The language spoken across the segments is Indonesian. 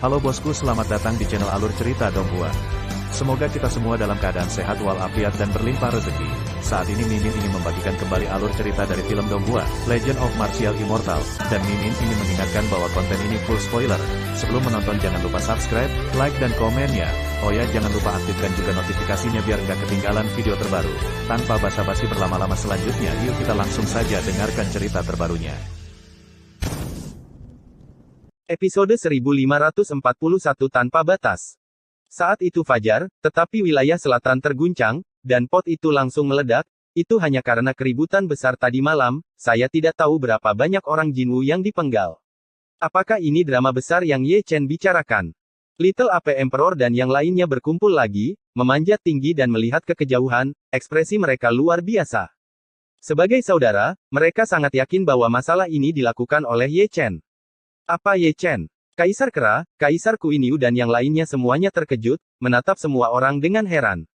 Halo bosku, selamat datang di channel Alur Cerita Donghua. Semoga kita semua dalam keadaan sehat walafiat dan berlimpah rezeki. Saat ini Mimin ingin membagikan kembali alur cerita dari film Donghua, Legend of Martial Immortal, dan Mimin ingin mengingatkan bahwa konten ini full spoiler. Sebelum menonton jangan lupa subscribe, like dan komen ya. Oh ya, jangan lupa aktifkan juga notifikasinya biar nggak ketinggalan video terbaru. Tanpa basa-basi berlama-lama selanjutnya, yuk kita langsung saja dengarkan cerita terbarunya. Episode 1541 Tanpa Batas. Saat itu fajar, tetapi wilayah selatan terguncang, dan pot itu langsung meledak. Itu hanya karena keributan besar tadi malam. Saya tidak tahu berapa banyak orang Jinwu yang dipenggal. Apakah ini drama besar yang Ye Chen bicarakan? Little Ape Emperor dan yang lainnya berkumpul lagi, memanjat tinggi dan melihat ke kejauhan. Ekspresi mereka luar biasa. Sebagai saudara, mereka sangat yakin bahwa masalah ini dilakukan oleh Ye Chen. Apa Ye Chen? Kaisar Kera, Kaisar Kuiniu dan yang lainnya semuanya terkejut, menatap semua orang dengan heran.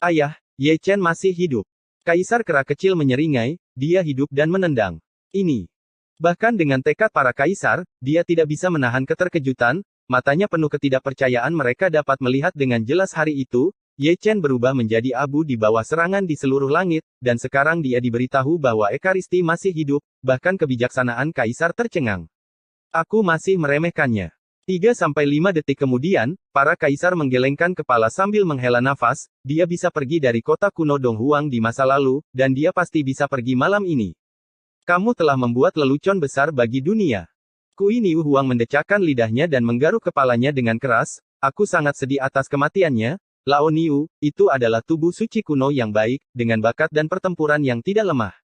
Ayah, Ye Chen masih hidup. Kaisar Kera kecil menyeringai, dia hidup dan menendang. Ini. Bahkan dengan tekad para kaisar, dia tidak bisa menahan keterkejutan, matanya penuh ketidakpercayaan mereka dapat melihat dengan jelas hari itu, Ye Chen berubah menjadi abu di bawah serangan di seluruh langit, dan sekarang dia diberitahu bahwa Ekaristi masih hidup, bahkan kebijaksanaan kaisar tercengang. Aku masih meremehkannya. 3-5 detik kemudian, para kaisar menggelengkan kepala sambil menghela nafas, dia bisa pergi dari kota kuno Donghuang di masa lalu, dan dia pasti bisa pergi malam ini. Kamu telah membuat lelucon besar bagi dunia. Kuiniu Huang mendecakkan lidahnya dan menggaruk kepalanya dengan keras, aku sangat sedih atas kematiannya, Lao Niu, itu adalah tubuh suci kuno yang baik, dengan bakat dan pertempuran yang tidak lemah.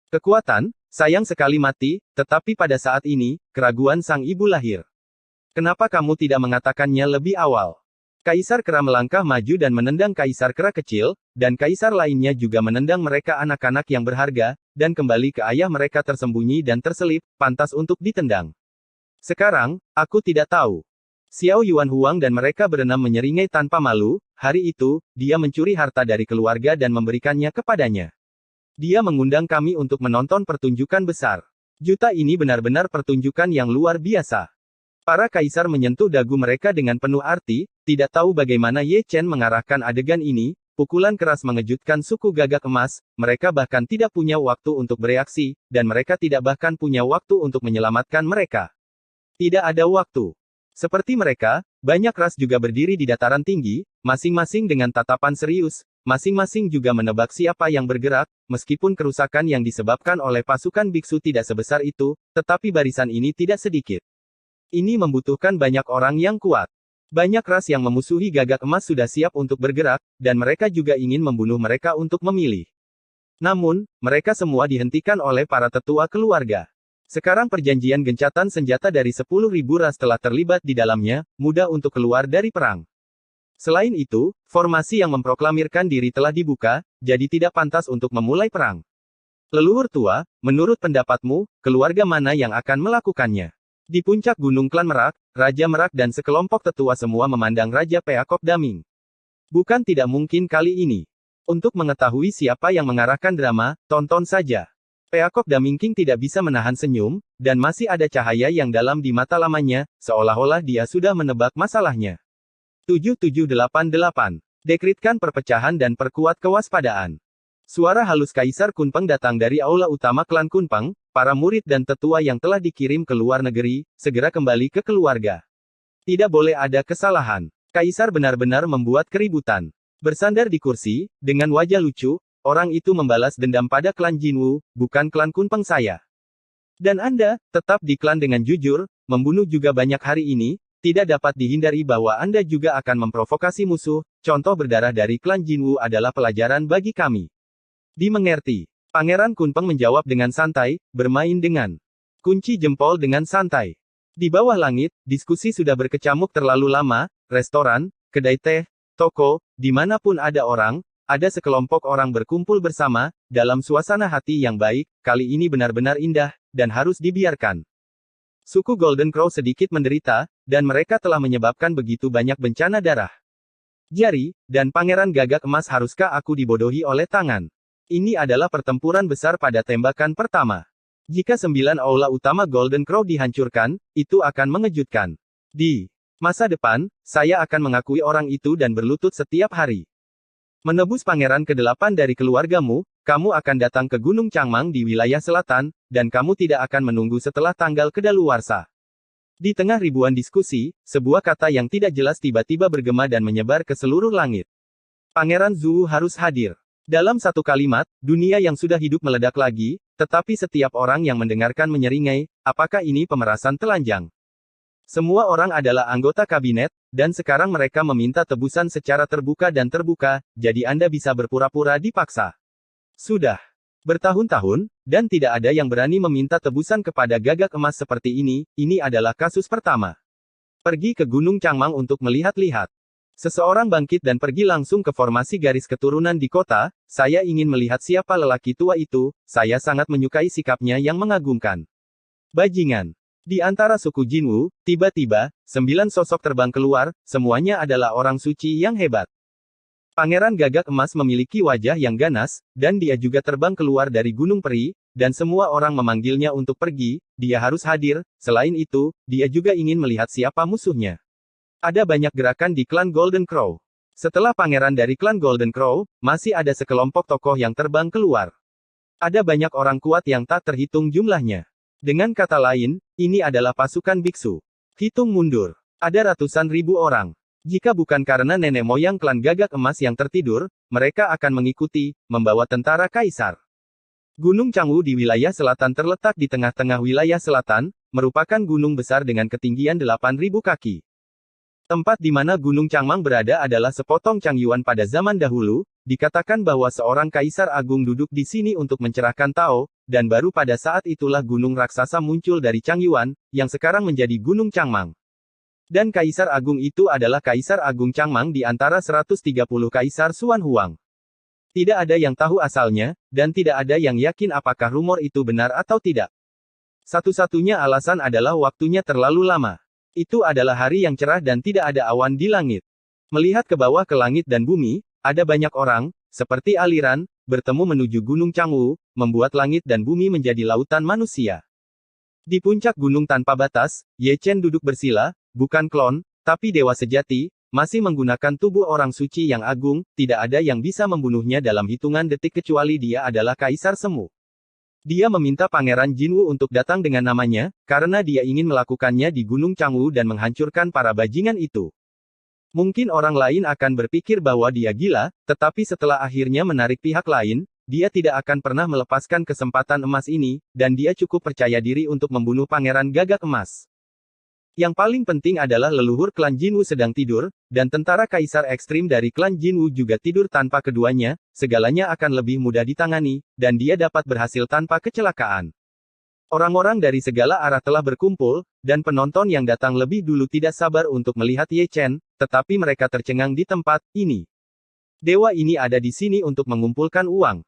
Kekuatan, sayang sekali mati, tetapi pada saat ini, keraguan sang ibu lahir. Kenapa kamu tidak mengatakannya lebih awal? Kaisar Kera melangkah maju dan menendang Kaisar Kera kecil, dan kaisar lainnya juga menendang mereka anak-anak yang berharga, dan kembali ke ayah mereka tersembunyi dan terselip, pantas untuk ditendang. Sekarang, aku tidak tahu. Xiao Yuan Huang dan mereka berenam menyeringai tanpa malu, hari itu, dia mencuri harta dari keluarga dan memberikannya kepadanya. Dia mengundang kami untuk menonton pertunjukan besar. Juta ini benar-benar pertunjukan yang luar biasa. Para kaisar menyentuh dagu mereka dengan penuh arti, tidak tahu bagaimana Ye Chen mengarahkan adegan ini, pukulan keras mengejutkan suku Gagak Emas, mereka bahkan tidak punya waktu untuk bereaksi, dan mereka tidak bahkan punya waktu untuk menyelamatkan mereka. Tidak ada waktu. Seperti mereka, banyak ras juga berdiri di dataran tinggi, masing-masing dengan tatapan serius. Masing-masing juga menebak siapa yang bergerak, meskipun kerusakan yang disebabkan oleh pasukan biksu tidak sebesar itu, tetapi barisan ini tidak sedikit. Ini membutuhkan banyak orang yang kuat. Banyak ras yang memusuhi Gagak Emas sudah siap untuk bergerak, dan mereka juga ingin membunuh mereka untuk memilih. Namun, mereka semua dihentikan oleh para tetua keluarga. Sekarang perjanjian gencatan senjata dari 10.000 ras telah terlibat di dalamnya, mudah untuk keluar dari perang. Selain itu, formasi yang memproklamirkan diri telah dibuka, jadi tidak pantas untuk memulai perang. Leluhur tua, menurut pendapatmu, keluarga mana yang akan melakukannya? Di puncak Gunung Klan Merak, Raja Merak dan sekelompok tetua semua memandang Raja Peacock Daming. Bukan tidak mungkin kali ini. Untuk mengetahui siapa yang mengarahkan drama, tonton saja. Peacock Daming King tidak bisa menahan senyum, dan masih ada cahaya yang dalam di mata lamanya, seolah-olah dia sudah menebak masalahnya. 7788. Dekritkan perpecahan dan perkuat kewaspadaan. Suara halus Kaisar Kunpeng datang dari aula utama klan Kunpeng, para murid dan tetua yang telah dikirim ke luar negeri, segera kembali ke keluarga. Tidak boleh ada kesalahan. Kaisar benar-benar membuat keributan. Bersandar di kursi, dengan wajah lucu, orang itu membalas dendam pada klan Jinwu, bukan klan Kunpeng saya. Dan Anda, tetap di klan dengan jujur, membunuh juga banyak hari ini, tidak dapat dihindari bahwa Anda juga akan memprovokasi musuh, contoh berdarah dari klan Jinwu adalah pelajaran bagi kami. Dimengerti. Pangeran Kunpeng menjawab dengan santai, bermain dengan kunci jempol dengan santai. Di bawah langit, diskusi sudah berkecamuk terlalu lama, restoran, kedai teh, toko, dimanapun ada orang, ada sekelompok orang berkumpul bersama, dalam suasana hati yang baik, kali ini benar-benar indah, dan harus dibiarkan. Suku Golden Crow sedikit menderita, dan mereka telah menyebabkan begitu banyak bencana darah. Jari, dan Pangeran Gagak Emas haruskah aku dibodohi oleh tangan? Ini adalah pertempuran besar pada tembakan pertama. Jika 9 aula utama Golden Crow dihancurkan, itu akan mengejutkan. Di Masa depan, saya akan mengakui orang itu dan berlutut setiap hari. Menebus pangeran ke-8 dari keluargamu, kamu akan datang ke Gunung Changmang di wilayah selatan, dan kamu tidak akan menunggu setelah tanggal kedaluarsa. Di tengah ribuan diskusi, sebuah kata yang tidak jelas tiba-tiba bergema dan menyebar ke seluruh langit. Pangeran Zhou harus hadir. Dalam satu kalimat, dunia yang sudah hidup meledak lagi, tetapi setiap orang yang mendengarkan menyeringai, apakah ini pemerasan telanjang? Semua orang adalah anggota kabinet, dan sekarang mereka meminta tebusan secara terbuka dan terbuka, jadi Anda bisa berpura-pura dipaksa. Sudah bertahun-tahun, dan tidak ada yang berani meminta tebusan kepada gagak emas seperti ini adalah kasus pertama. Pergi ke Gunung Changmang untuk melihat-lihat. Seseorang bangkit dan pergi langsung ke formasi garis keturunan di kota, saya ingin melihat siapa lelaki tua itu, saya sangat menyukai sikapnya yang mengagumkan. Bajingan. Di antara suku Jinwu, tiba-tiba, 9 sosok terbang keluar, semuanya adalah orang suci yang hebat. Pangeran Gagak Emas memiliki wajah yang ganas, dan dia juga terbang keluar dari Gunung Peri, dan semua orang memanggilnya untuk pergi, dia harus hadir, selain itu, dia juga ingin melihat siapa musuhnya. Ada banyak gerakan di klan Golden Crow. Setelah pangeran dari klan Golden Crow, masih ada sekelompok tokoh yang terbang keluar. Ada banyak orang kuat yang tak terhitung jumlahnya. Dengan kata lain, ini adalah pasukan biksu. Hitung mundur. Ada ratusan ribu orang. Jika bukan karena nenek moyang klan Gagak Emas yang tertidur, mereka akan mengikuti, membawa tentara kaisar. Gunung Changwu di wilayah selatan terletak di tengah-tengah wilayah selatan, merupakan gunung besar dengan ketinggian 8.000 kaki. Tempat di mana Gunung Changmang berada adalah sepotong Changyuan pada zaman dahulu, dikatakan bahwa seorang kaisar agung duduk di sini untuk mencerahkan Tao, dan baru pada saat itulah gunung raksasa muncul dari Changyuan, yang sekarang menjadi Gunung Changmang. Dan kaisar agung itu adalah Kaisar Agung Changmang di antara 130 kaisar Xuan Huang. Tidak ada yang tahu asalnya, dan tidak ada yang yakin apakah rumor itu benar atau tidak. Satu-satunya alasan adalah waktunya terlalu lama. Itu adalah hari yang cerah dan tidak ada awan di langit. Melihat ke bawah ke langit dan bumi, ada banyak orang, seperti aliran, bertemu menuju Gunung Changwu, membuat langit dan bumi menjadi lautan manusia. Di puncak gunung tanpa batas, Ye Chen duduk bersila, bukan klon, tapi dewa sejati, masih menggunakan tubuh orang suci yang agung, tidak ada yang bisa membunuhnya dalam hitungan detik kecuali dia adalah Kaisar Semu. Dia meminta Pangeran Jinwu untuk datang dengan namanya, karena dia ingin melakukannya di Gunung Changwu dan menghancurkan para bajingan itu. Mungkin orang lain akan berpikir bahwa dia gila, tetapi setelah akhirnya menarik pihak lain, dia tidak akan pernah melepaskan kesempatan emas ini, dan dia cukup percaya diri untuk membunuh Pangeran Gagak Emas. Yang paling penting adalah leluhur klan Jinwu sedang tidur, dan tentara kaisar ekstrim dari klan Jinwu juga tidur tanpa keduanya, segalanya akan lebih mudah ditangani, dan dia dapat berhasil tanpa kecelakaan. Orang-orang dari segala arah telah berkumpul, dan penonton yang datang lebih dulu tidak sabar untuk melihat Ye Chen, tetapi mereka tercengang di tempat ini. Dewa ini ada di sini untuk mengumpulkan uang.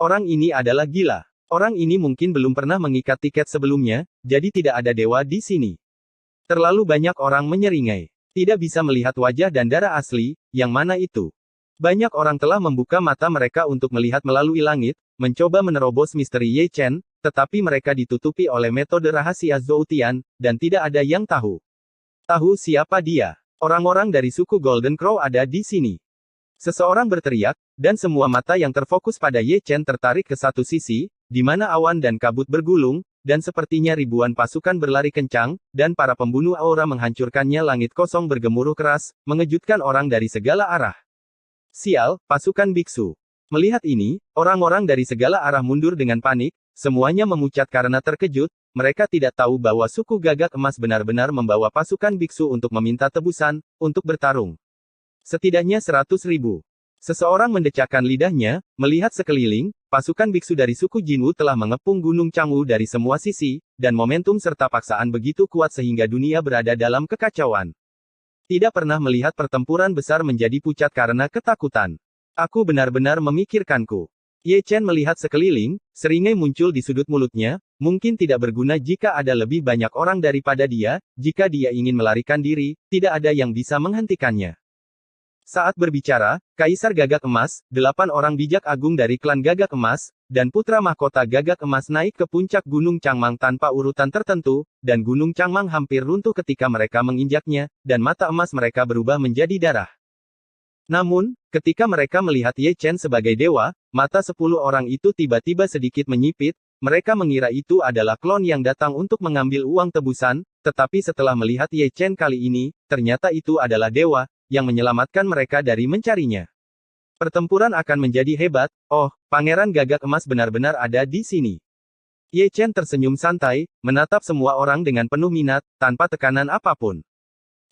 Orang ini adalah gila. Orang ini mungkin belum pernah mengikat tiket sebelumnya, jadi tidak ada dewa di sini. Terlalu banyak orang menyeringai. Tidak bisa melihat wajah dan darah asli, yang mana itu. Banyak orang telah membuka mata mereka untuk melihat melalui langit, mencoba menerobos misteri Ye Chen, tetapi mereka ditutupi oleh metode rahasia Zoutian, dan tidak ada yang tahu. Tahu siapa dia? Orang-orang dari suku Golden Crow ada di sini. Seseorang berteriak, dan semua mata yang terfokus pada Ye Chen tertarik ke satu sisi, di mana awan dan kabut bergulung, dan sepertinya ribuan pasukan berlari kencang, dan para pembunuh aura menghancurkannya. Langit kosong bergemuruh keras, mengejutkan orang dari segala arah. Sial, pasukan biksu. Melihat ini, orang-orang dari segala arah mundur dengan panik, semuanya memucat karena terkejut, mereka tidak tahu bahwa suku Gagak Emas benar-benar membawa pasukan biksu untuk meminta tebusan, untuk bertarung. Setidaknya 100.000. Seseorang mendecakkan lidahnya, melihat sekeliling, pasukan biksu dari suku Jinwu telah mengepung Gunung Changwu dari semua sisi, dan momentum serta paksaan begitu kuat sehingga dunia berada dalam kekacauan. Tidak pernah melihat pertempuran besar menjadi pucat karena ketakutan. Aku benar-benar memikirkanku. Ye Chen melihat sekeliling, seringai muncul di sudut mulutnya, mungkin tidak berguna jika ada lebih banyak orang daripada dia, jika dia ingin melarikan diri, tidak ada yang bisa menghentikannya. Saat berbicara, Kaisar Gagak Emas, 8 orang bijak agung dari klan Gagak Emas, dan putra mahkota Gagak Emas naik ke puncak Gunung Changmang tanpa urutan tertentu, dan Gunung Changmang hampir runtuh ketika mereka menginjaknya, dan mata emas mereka berubah menjadi darah. Namun, ketika mereka melihat Ye Chen sebagai dewa, mata 10 orang itu tiba-tiba sedikit menyipit, mereka mengira itu adalah klon yang datang untuk mengambil uang tebusan, tetapi setelah melihat Ye Chen kali ini, ternyata itu adalah dewa, yang menyelamatkan mereka dari mencarinya. Pertempuran akan menjadi hebat. Oh, Pangeran Gagak Emas benar-benar ada di sini. Ye Chen tersenyum santai, menatap semua orang dengan penuh minat, tanpa tekanan apapun.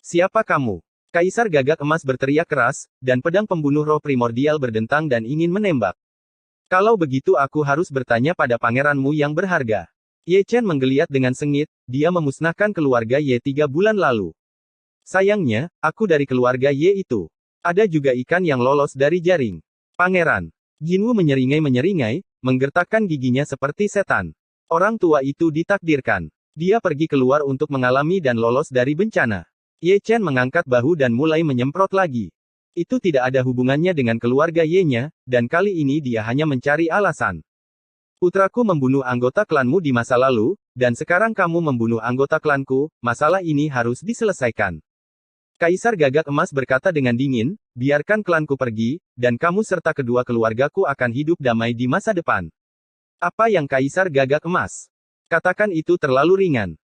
Siapa kamu? Kaisar Gagak Emas berteriak keras, dan pedang pembunuh roh primordial berdentang dan ingin menembak. Kalau begitu aku harus bertanya pada pangeranmu yang berharga. Ye Chen menggeliat dengan sengit, dia memusnahkan keluarga Ye 3 bulan lalu. Sayangnya, aku dari keluarga Ye itu. Ada juga ikan yang lolos dari jaring. Pangeran. Jinwu menyeringai-menyeringai, menggertakkan giginya seperti setan. Orang tua itu ditakdirkan. Dia pergi keluar untuk mengalami dan lolos dari bencana. Ye Chen mengangkat bahu dan mulai menyemprot lagi. Itu tidak ada hubungannya dengan keluarga Ye-nya, dan kali ini dia hanya mencari alasan. Putraku membunuh anggota klanmu di masa lalu, dan sekarang kamu membunuh anggota klanku, masalah ini harus diselesaikan. Kaisar Gagak Emas berkata dengan dingin, biarkan klanku pergi, dan kamu serta kedua keluargaku akan hidup damai di masa depan. Apa yang Kaisar Gagak Emas katakan itu terlalu ringan.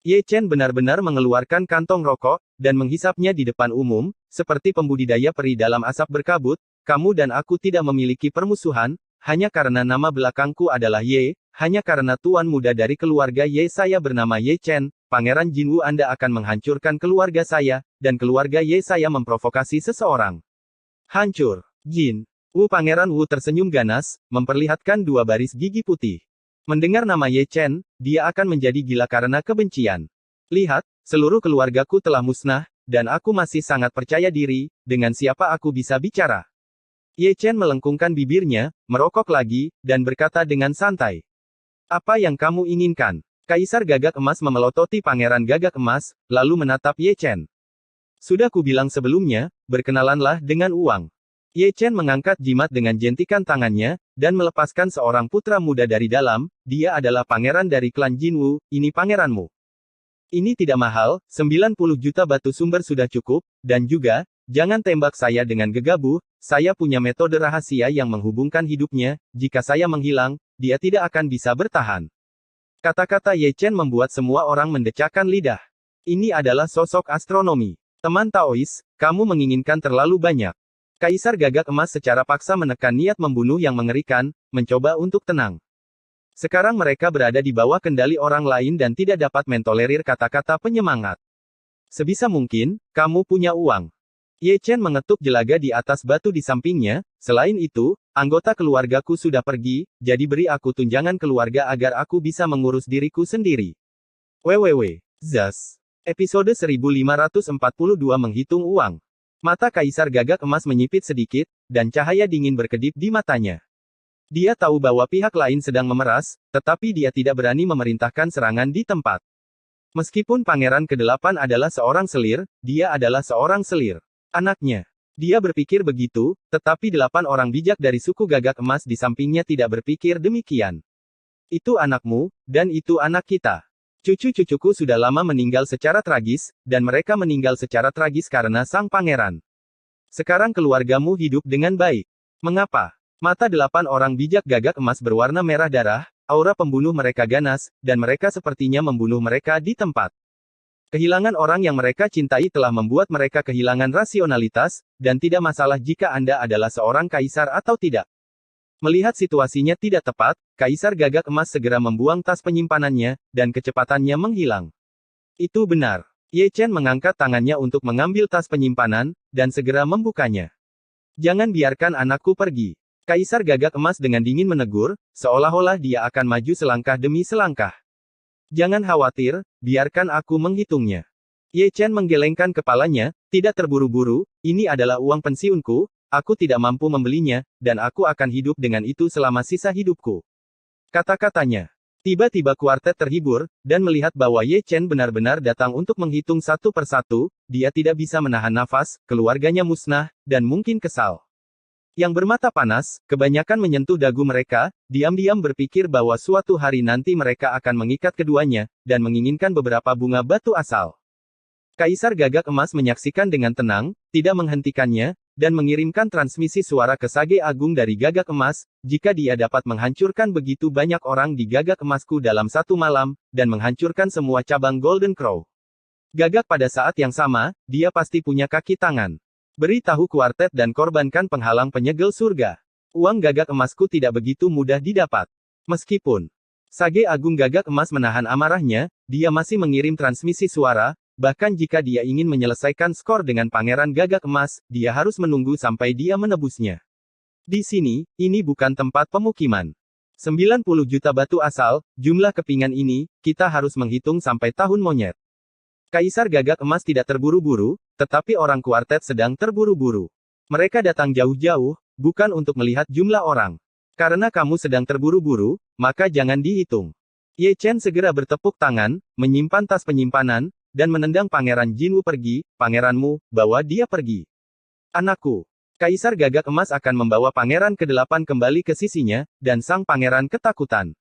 Ye Chen benar-benar mengeluarkan kantong rokok, dan menghisapnya di depan umum, seperti pembudidaya peri dalam asap berkabut, kamu dan aku tidak memiliki permusuhan, hanya karena nama belakangku adalah Ye, hanya karena tuan muda dari keluarga Ye saya bernama Ye Chen, Pangeran Jinwu Anda akan menghancurkan keluarga saya, dan keluarga Ye saya memprovokasi seseorang. Hancur. Jin. Pangeran Wu tersenyum ganas, memperlihatkan 2 baris gigi putih. Mendengar nama Ye Chen, dia akan menjadi gila karena kebencian. Lihat, seluruh keluargaku telah musnah, dan aku masih sangat percaya diri, dengan siapa aku bisa bicara. Ye Chen melengkungkan bibirnya, merokok lagi, dan berkata dengan santai. Apa yang kamu inginkan? Kaisar Gagak Emas memelototi Pangeran Gagak Emas, lalu menatap Ye Chen. Sudah kubilang sebelumnya, berkenalanlah dengan uang. Ye Chen mengangkat jimat dengan jentikan tangannya, dan melepaskan seorang putra muda dari dalam, dia adalah pangeran dari klan Jinwu, ini pangeranmu. Ini tidak mahal, 90 juta batu sumber sudah cukup, dan juga, jangan tembak saya dengan gegabah, saya punya metode rahasia yang menghubungkan hidupnya, jika saya menghilang, dia tidak akan bisa bertahan. Kata-kata Ye Chen membuat semua orang mendecakkan lidah. Ini adalah sosok astronomi. Teman Taois, kamu menginginkan terlalu banyak. Kaisar Gagak Emas secara paksa menekan niat membunuh yang mengerikan, mencoba untuk tenang. Sekarang mereka berada di bawah kendali orang lain dan tidak dapat mentolerir kata-kata penyemangat. Sebisa mungkin, kamu punya uang. Ye Chen mengetuk jelaga di atas batu di sampingnya, selain itu, anggota keluargaku sudah pergi, jadi beri aku tunjangan keluarga agar aku bisa mengurus diriku sendiri. www. Zas. Episode 1542 Menghitung Uang. Mata Kaisar Gagak Emas menyipit sedikit, dan cahaya dingin berkedip di matanya. Dia tahu bahwa pihak lain sedang memeras, tetapi dia tidak berani memerintahkan serangan di tempat. Meskipun Pangeran ke-8 adalah seorang selir, dia adalah seorang selir. Anaknya. Dia berpikir begitu, tetapi 8 orang bijak dari suku Gagak Emas di sampingnya tidak berpikir demikian. Itu anakmu, dan itu anak kita. Cucu-cucuku sudah lama meninggal secara tragis, dan mereka meninggal secara tragis karena sang pangeran. Sekarang keluargamu hidup dengan baik. Mengapa? Mata 8 orang bijak Gagak Emas berwarna merah darah, aura pembunuh mereka ganas, dan mereka sepertinya membunuh mereka di tempat. Kehilangan orang yang mereka cintai telah membuat mereka kehilangan rasionalitas, dan tidak masalah jika Anda adalah seorang kaisar atau tidak. Melihat situasinya tidak tepat, Kaisar Gagak Emas segera membuang tas penyimpanannya, dan kecepatannya menghilang. Itu benar. Ye Chen mengangkat tangannya untuk mengambil tas penyimpanan, dan segera membukanya. Jangan biarkan anakku pergi. Kaisar Gagak Emas dengan dingin menegur, seolah-olah dia akan maju selangkah demi selangkah. Jangan khawatir, biarkan aku menghitungnya. Ye Chen menggelengkan kepalanya, tidak terburu-buru, ini adalah uang pensiunku, aku tidak mampu membelinya, dan aku akan hidup dengan itu selama sisa hidupku. Kata-katanya. Tiba-tiba kuartet terhibur, dan melihat bahwa Ye Chen benar-benar datang untuk menghitung satu persatu, dia tidak bisa menahan nafas, keluarganya musnah, dan mungkin kesal. Yang bermata panas, kebanyakan menyentuh dagu mereka, diam-diam berpikir bahwa suatu hari nanti mereka akan mengikat keduanya, dan menginginkan beberapa bunga batu asal. Kaisar Gagak Emas menyaksikan dengan tenang, tidak menghentikannya, dan mengirimkan transmisi suara ke Sage Agung dari Gagak Emas, jika dia dapat menghancurkan begitu banyak orang di Gagak Emasku dalam satu malam, dan menghancurkan semua cabang Golden Crow. Gagak pada saat yang sama, dia pasti punya kaki tangan. Beritahu kuartet dan korbankan penghalang penyegel surga. Uang Gagak Emasku tidak begitu mudah didapat. Meskipun Sage Agung Gagak Emas menahan amarahnya, dia masih mengirim transmisi suara, bahkan jika dia ingin menyelesaikan skor dengan Pangeran Gagak Emas, dia harus menunggu sampai dia menebusnya. Di sini, ini bukan tempat pemukiman. 90 juta batu asal, jumlah kepingan ini, kita harus menghitung sampai tahun monyet. Kaisar Gagak Emas tidak terburu-buru, tetapi orang kuartet sedang terburu-buru. Mereka datang jauh-jauh, bukan untuk melihat jumlah orang. Karena kamu sedang terburu-buru, maka jangan dihitung. Ye Chen segera bertepuk tangan, menyimpan tas penyimpanan, dan menendang Pangeran Jinwu pergi, pangeranmu, bawa dia pergi. Anakku. Kaisar Gagak Emas akan membawa Pangeran ke-8 kembali ke sisinya, dan sang pangeran ketakutan.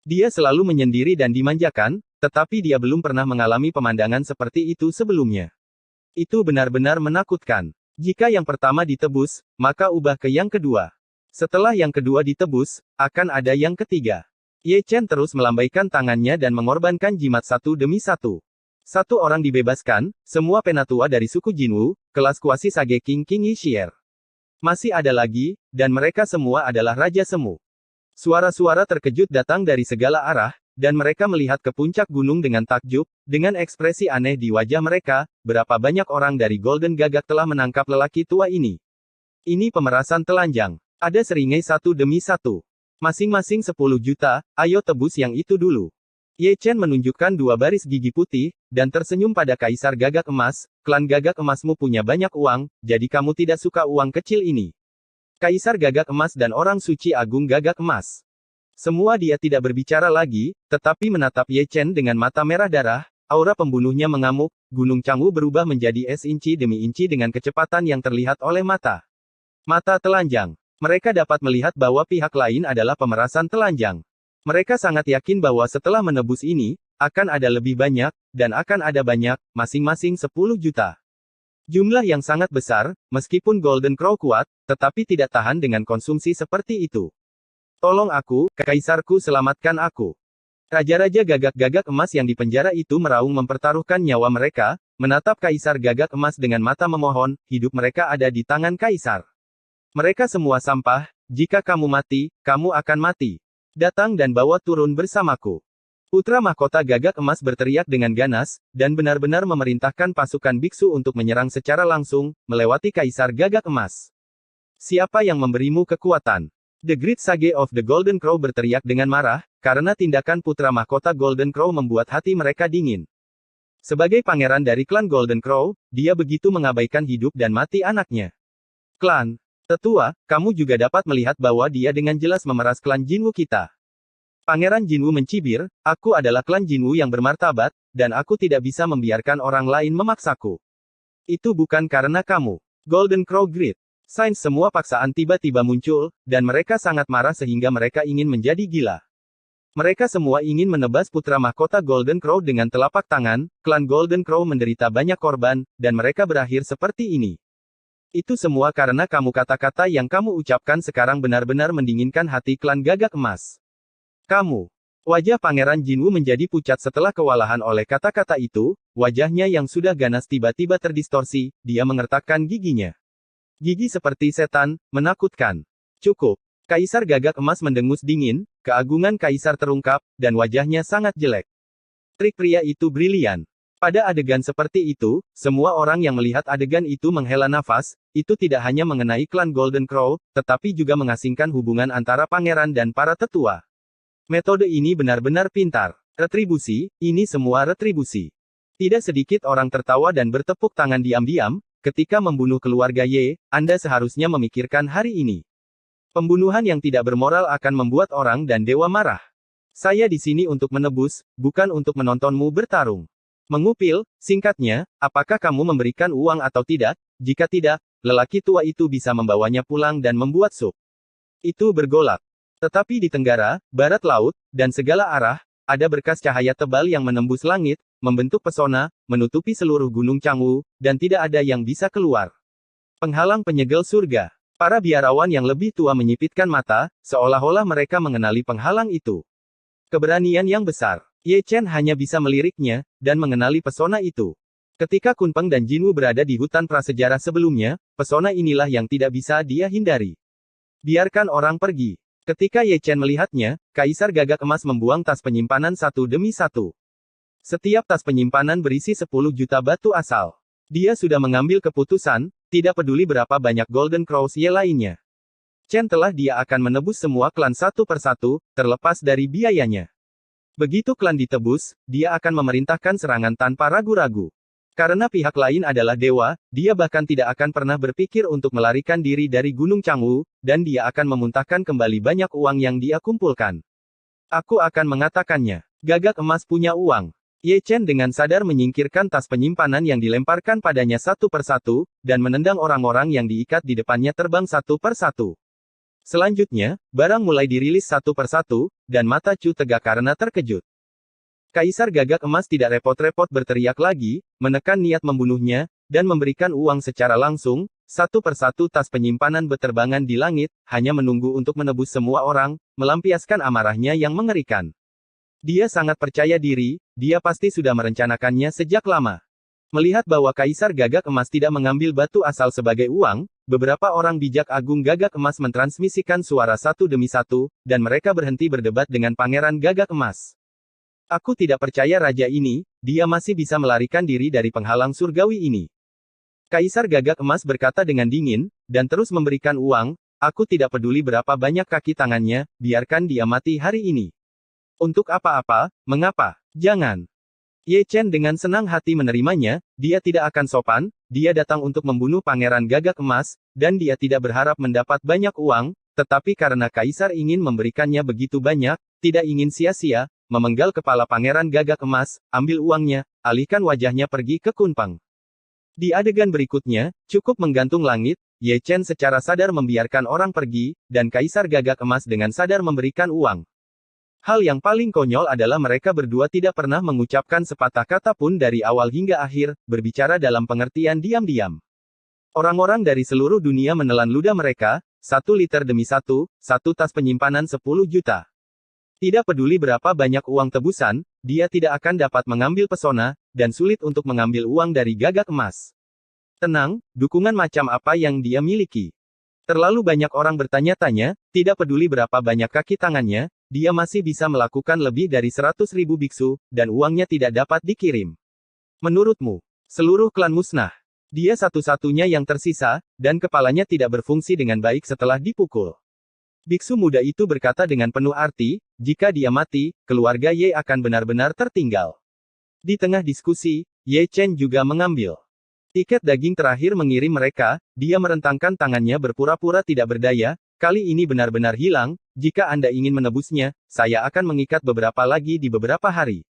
Dia selalu menyendiri dan dimanjakan, tetapi dia belum pernah mengalami pemandangan seperti itu sebelumnya. Itu benar-benar menakutkan. Jika yang pertama ditebus, maka ubah ke yang kedua. Setelah yang kedua ditebus, akan ada yang ketiga. Ye Chen terus melambaikan tangannya dan mengorbankan jimat satu demi satu. Satu orang dibebaskan, semua penatua dari suku Jinwu, kelas kuasi Sage King Yishier. Masih ada lagi, dan mereka semua adalah Raja Semu. Suara-suara terkejut datang dari segala arah, dan mereka melihat ke puncak gunung dengan takjub, dengan ekspresi aneh di wajah mereka, berapa banyak orang dari Golden Gagak telah menangkap lelaki tua ini. Ini pemerasan telanjang. Ada seringai satu demi satu. Masing-masing 10 juta, ayo tebus yang itu dulu. Ye Chen menunjukkan dua baris gigi putih, dan tersenyum pada Kaisar Gagak Emas, klan Gagak Emasmu punya banyak uang, jadi kamu tidak suka uang kecil ini. Kaisar Gagak Emas dan Orang Suci Agung Gagak Emas. Semua dia tidak berbicara lagi, tetapi menatap Ye Chen dengan mata merah darah, aura pembunuhnya mengamuk, Gunung Cangwu berubah menjadi es inci demi inci dengan kecepatan yang terlihat oleh mata. Mata telanjang. Mereka dapat melihat bahwa pihak lain adalah pemerasan telanjang. Mereka sangat yakin bahwa setelah menebus ini, akan ada lebih banyak, dan akan ada banyak, masing-masing 10 juta. Jumlah yang sangat besar, meskipun Golden Crow kuat, tetapi tidak tahan dengan konsumsi seperti itu. Tolong aku, kaisarku, selamatkan aku. Raja-raja Gagak-Gagak Emas yang dipenjara itu meraung mempertaruhkan nyawa mereka, menatap Kaisar Gagak Emas dengan mata memohon, hidup mereka ada di tangan kaisar. Mereka semua sampah, jika kamu mati, kamu akan mati. Datang dan bawa turun bersamaku. Putra mahkota Gagak Emas berteriak dengan ganas, dan benar-benar memerintahkan pasukan biksu untuk menyerang secara langsung, melewati Kaisar Gagak Emas. Siapa yang memberimu kekuatan? The Great Sage of the Golden Crow berteriak dengan marah, karena tindakan putra mahkota Golden Crow membuat hati mereka dingin. Sebagai pangeran dari klan Golden Crow, dia begitu mengabaikan hidup dan mati anaknya. Klan Tetua, kamu juga dapat melihat bahwa dia dengan jelas memeras klan Jinwu kita. Pangeran Jinwu mencibir, aku adalah klan Jinwu yang bermartabat, dan aku tidak bisa membiarkan orang lain memaksaku. Itu bukan karena kamu. Golden Crow Grid. Sains semua paksaan tiba-tiba muncul, dan mereka sangat marah sehingga mereka ingin menjadi gila. Mereka semua ingin menebas putra mahkota Golden Crow dengan telapak tangan, klan Golden Crow menderita banyak korban, dan mereka berakhir seperti ini. Itu semua karena kamu kata-kata yang kamu ucapkan sekarang benar-benar mendinginkan hati klan Gagak Emas. Kamu. Wajah Pangeran Jinwu menjadi pucat setelah kewalahan oleh kata-kata itu, wajahnya yang sudah ganas tiba-tiba terdistorsi, dia mengertakkan giginya. Gigi seperti setan, menakutkan. Cukup. Kaisar Gagak Emas mendengus dingin, keagungan kaisar terungkap, dan wajahnya sangat jelek. Trik pria itu brilian. Pada adegan seperti itu, semua orang yang melihat adegan itu menghela nafas, itu tidak hanya mengenai klan Golden Crow, tetapi juga mengasingkan hubungan antara pangeran dan para tetua. Metode ini benar-benar pintar. Retribusi, ini semua retribusi. Tidak sedikit orang tertawa dan bertepuk tangan diam-diam. Ketika membunuh keluarga Ye, Anda seharusnya memikirkan hari ini. Pembunuhan yang tidak bermoral akan membuat orang dan dewa marah. Saya di sini untuk menebus, bukan untuk menontonmu bertarung. Mengupil, singkatnya, apakah kamu memberikan uang atau tidak? Jika tidak, lelaki tua itu bisa membawanya pulang dan membuat sup. Itu bergolak. Tetapi di tenggara, barat laut, dan segala arah, ada berkas cahaya tebal yang menembus langit, membentuk pesona, menutupi seluruh gunung Changwu, dan tidak ada yang bisa keluar. Penghalang penyegel surga. Para biarawan yang lebih tua menyipitkan mata, seolah-olah mereka mengenali penghalang itu. Keberanian yang besar. Ye Chen hanya bisa meliriknya, dan mengenali pesona itu. Ketika Kunpeng dan Jinwu berada di hutan prasejarah sebelumnya, pesona inilah yang tidak bisa dia hindari. Biarkan orang pergi. Ketika Ye Chen melihatnya, Kaisar Gagak Emas membuang tas penyimpanan satu demi satu. Setiap tas penyimpanan berisi 10 juta batu asal. Dia sudah mengambil keputusan, tidak peduli berapa banyak Golden Crows Ye lainnya. Chen telah dia akan menebus semua klan satu persatu, terlepas dari biayanya. Begitu klan ditebus, dia akan memerintahkan serangan tanpa ragu-ragu. Karena pihak lain adalah dewa, dia bahkan tidak akan pernah berpikir untuk melarikan diri dari Gunung Changwu, dan dia akan memuntahkan kembali banyak uang yang dia kumpulkan. Aku akan mengatakannya. Gagak Emas punya uang. Ye Chen dengan sadar menyingkirkan tas penyimpanan yang dilemparkan padanya satu persatu, dan menendang orang-orang yang diikat di depannya terbang satu persatu. Selanjutnya, barang mulai dirilis satu persatu, dan mata Chu tegak karena terkejut. Kaisar Gagak Emas tidak repot-repot berteriak lagi, menekan niat membunuhnya, dan memberikan uang secara langsung, satu persatu tas penyimpanan beterbangan di langit, hanya menunggu untuk menebus semua orang, melampiaskan amarahnya yang mengerikan. Dia sangat percaya diri, dia pasti sudah merencanakannya sejak lama. Melihat bahwa Kaisar Gagak Emas tidak mengambil batu asal sebagai uang, beberapa orang bijak Agung Gagak Emas mentransmisikan suara satu demi satu, dan mereka berhenti berdebat dengan Pangeran Gagak Emas. Aku tidak percaya raja ini, dia masih bisa melarikan diri dari penghalang surgawi ini. Kaisar Gagak Emas berkata dengan dingin, dan terus memberikan uang, aku tidak peduli berapa banyak kaki tangannya, biarkan dia mati hari ini. Untuk apa-apa, mengapa? Jangan. Ye Chen dengan senang hati menerimanya, dia tidak akan sopan, dia datang untuk membunuh Pangeran Gagak Emas, dan dia tidak berharap mendapat banyak uang, tetapi karena Kaisar ingin memberikannya begitu banyak, tidak ingin sia-sia, memenggal kepala Pangeran Gagak Emas, ambil uangnya, alihkan wajahnya pergi ke Kunpeng. Di adegan berikutnya, cukup menggantung langit, Ye Chen secara sadar membiarkan orang pergi, dan Kaisar Gagak Emas dengan sadar memberikan uang. Hal yang paling konyol adalah mereka berdua tidak pernah mengucapkan sepatah kata pun dari awal hingga akhir, berbicara dalam pengertian diam-diam. Orang-orang dari seluruh dunia menelan ludah mereka, 1 liter demi satu tas penyimpanan 10 juta. Tidak peduli berapa banyak uang tebusan, dia tidak akan dapat mengambil pesona, dan sulit untuk mengambil uang dari Gagak Emas. Tenang, dukungan macam apa yang dia miliki? Terlalu banyak orang bertanya-tanya, tidak peduli berapa banyak kaki tangannya, dia masih bisa melakukan lebih dari 100.000 biksu, dan uangnya tidak dapat dikirim. Menurutmu, seluruh klan musnah. Dia satu-satunya yang tersisa, dan kepalanya tidak berfungsi dengan baik setelah dipukul. Biksu muda itu berkata dengan penuh arti, jika dia mati, keluarga Ye akan benar-benar tertinggal. Di tengah diskusi, Ye Chen juga mengambil tiket daging terakhir mengirim mereka, dia merentangkan tangannya berpura-pura tidak berdaya, kali ini benar-benar hilang, jika Anda ingin menebusnya, saya akan mengikat beberapa lagi di beberapa hari.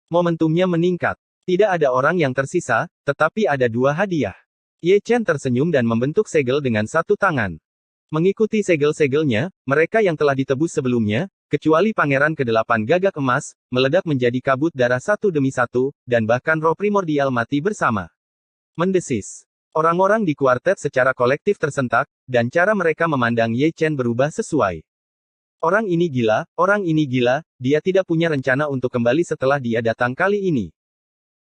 Momentumnya meningkat. Tidak ada orang yang tersisa, tetapi ada 2 hadiah. Ye Chen tersenyum dan membentuk segel dengan satu tangan. Mengikuti segel-segelnya, mereka yang telah ditebus sebelumnya, kecuali Pangeran ke-8 Gagak Emas, meledak menjadi kabut darah satu demi satu, dan bahkan roh primordial mati bersama. Mendesis. Orang-orang di kuartet secara kolektif tersentak, dan cara mereka memandang Ye Chen berubah sesuai. Orang ini gila, dia tidak punya rencana untuk kembali setelah dia datang kali ini.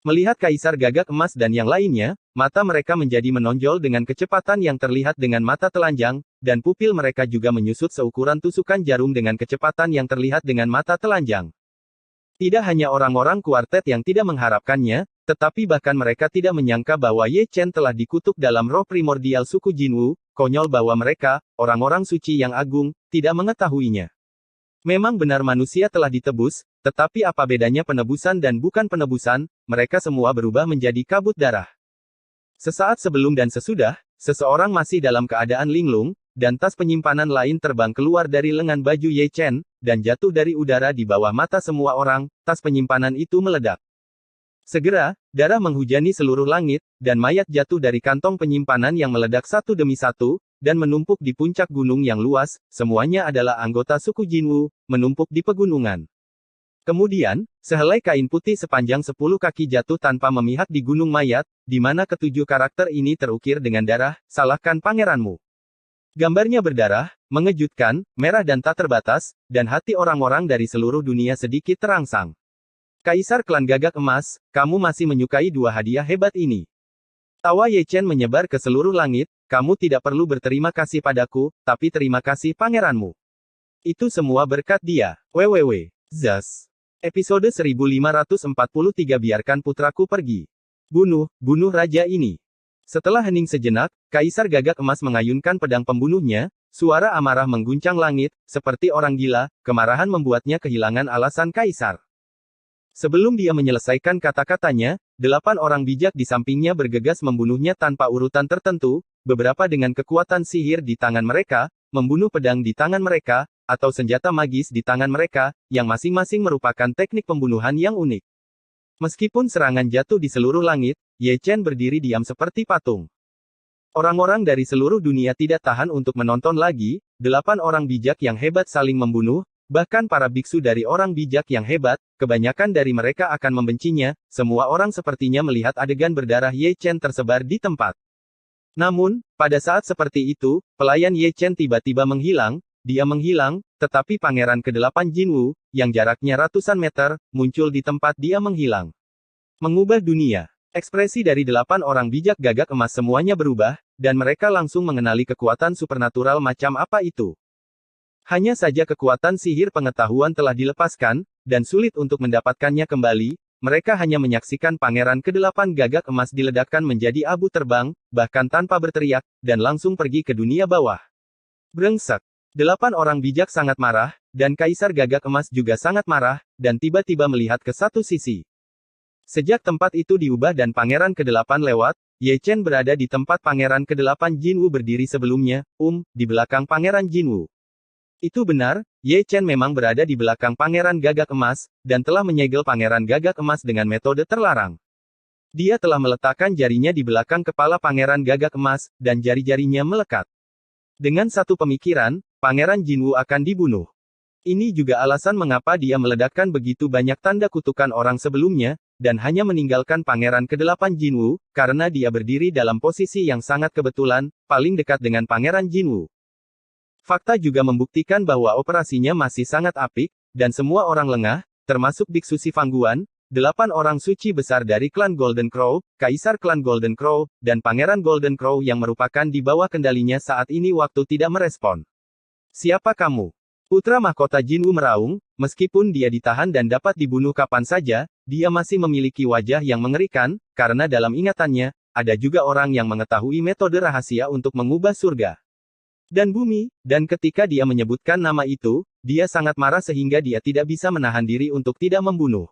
Melihat Kaisar Gagak Emas dan yang lainnya, mata mereka menjadi menonjol dengan kecepatan yang terlihat dengan mata telanjang, dan pupil mereka juga menyusut seukuran tusukan jarum dengan kecepatan yang terlihat dengan mata telanjang. Tidak hanya orang-orang kuartet yang tidak mengharapkannya, tetapi bahkan mereka tidak menyangka bahwa Ye Chen telah dikutuk dalam roh primordial suku Jinwu, konyol bahwa mereka, orang-orang suci yang agung, tidak mengetahuinya. Memang benar manusia telah ditebus, tetapi apa bedanya penebusan dan bukan penebusan, mereka semua berubah menjadi kabut darah. Sesaat sebelum dan sesudah, seseorang masih dalam keadaan linglung, dan tas penyimpanan lain terbang keluar dari lengan baju Ye Chen, dan jatuh dari udara di bawah mata semua orang, tas penyimpanan itu meledak. Segera, darah menghujani seluruh langit, dan mayat jatuh dari kantong penyimpanan yang meledak satu demi satu, dan menumpuk di puncak gunung yang luas. Semuanya adalah anggota suku Jinwu, menumpuk di pegunungan. Kemudian, sehelai kain putih sepanjang 10 kaki jatuh tanpa memihak di gunung mayat, di mana ketujuh karakter ini terukir dengan darah. Salahkan pangeranmu. Gambarnya berdarah, mengejutkan, merah dan tak terbatas, dan hati orang-orang dari seluruh dunia sedikit terangsang. Kaisar klan Gagak Emas, kamu masih menyukai dua hadiah hebat ini. Tawa Ye Chen menyebar ke seluruh langit, kamu tidak perlu berterima kasih padaku, tapi terima kasih pangeranmu. Itu semua berkat dia. WWW. Zas. Episode 1543 Biarkan putraku pergi. Bunuh raja ini. Setelah hening sejenak, Kaisar Gagak Emas mengayunkan pedang pembunuhnya, suara amarah mengguncang langit, seperti orang gila, kemarahan membuatnya kehilangan alasan Kaisar. Sebelum dia menyelesaikan kata-katanya, 8 orang bijak di sampingnya bergegas membunuhnya tanpa urutan tertentu, beberapa dengan kekuatan sihir di tangan mereka, membunuh pedang di tangan mereka, atau senjata magis di tangan mereka, yang masing-masing merupakan teknik pembunuhan yang unik. Meskipun serangan jatuh di seluruh langit, Ye Chen berdiri diam seperti patung. Orang-orang dari seluruh dunia tidak tahan untuk menonton lagi, 8 orang bijak yang hebat saling membunuh. Bahkan para biksu dari orang bijak yang hebat, kebanyakan dari mereka akan membencinya. Semua orang sepertinya melihat adegan berdarah Ye Chen tersebar di tempat. Namun, pada saat seperti itu, pelayan Ye Chen tiba-tiba menghilang. Dia menghilang, tetapi pangeran ke-8 Jinwu, yang jaraknya ratusan meter, muncul di tempat dia menghilang. Mengubah dunia. Ekspresi dari 8 orang bijak Gagak Emas semuanya berubah, dan mereka langsung mengenali kekuatan supernatural macam apa itu. Hanya saja kekuatan sihir pengetahuan telah dilepaskan, dan sulit untuk mendapatkannya kembali. Mereka hanya menyaksikan pangeran ke-8 Gagak Emas diledakkan menjadi abu terbang, bahkan tanpa berteriak, dan langsung pergi ke dunia bawah. Brengsek. 8 orang bijak sangat marah, dan Kaisar Gagak Emas juga sangat marah, dan tiba-tiba melihat ke satu sisi. Sejak tempat itu diubah dan pangeran ke-8 lewat, Ye Chen berada di tempat pangeran ke-8 Jinwu berdiri sebelumnya, di belakang pangeran Jinwu. Itu benar, Ye Chen memang berada di belakang Pangeran Gagak Emas, dan telah menyegel Pangeran Gagak Emas dengan metode terlarang. Dia telah meletakkan jarinya di belakang kepala Pangeran Gagak Emas, dan jari-jarinya melekat. Dengan satu pemikiran, Pangeran Jinwu akan dibunuh. Ini juga alasan mengapa dia meledakkan begitu banyak tanda kutukan orang sebelumnya, dan hanya meninggalkan Pangeran ke-8 Jinwu, karena dia berdiri dalam posisi yang sangat kebetulan, paling dekat dengan Pangeran Jinwu. Fakta juga membuktikan bahwa operasinya masih sangat apik, dan semua orang lengah, termasuk Biksu Sifangguan, 8 orang suci besar dari klan Golden Crow, Kaisar klan Golden Crow, dan Pangeran Golden Crow yang merupakan di bawah kendalinya saat ini waktu tidak merespon. Siapa kamu? Putra mahkota Jinwu meraung, meskipun dia ditahan dan dapat dibunuh kapan saja, dia masih memiliki wajah yang mengerikan, karena dalam ingatannya, ada juga orang yang mengetahui metode rahasia untuk mengubah surga dan bumi, dan ketika dia menyebutkan nama itu, dia sangat marah sehingga dia tidak bisa menahan diri untuk tidak membunuh.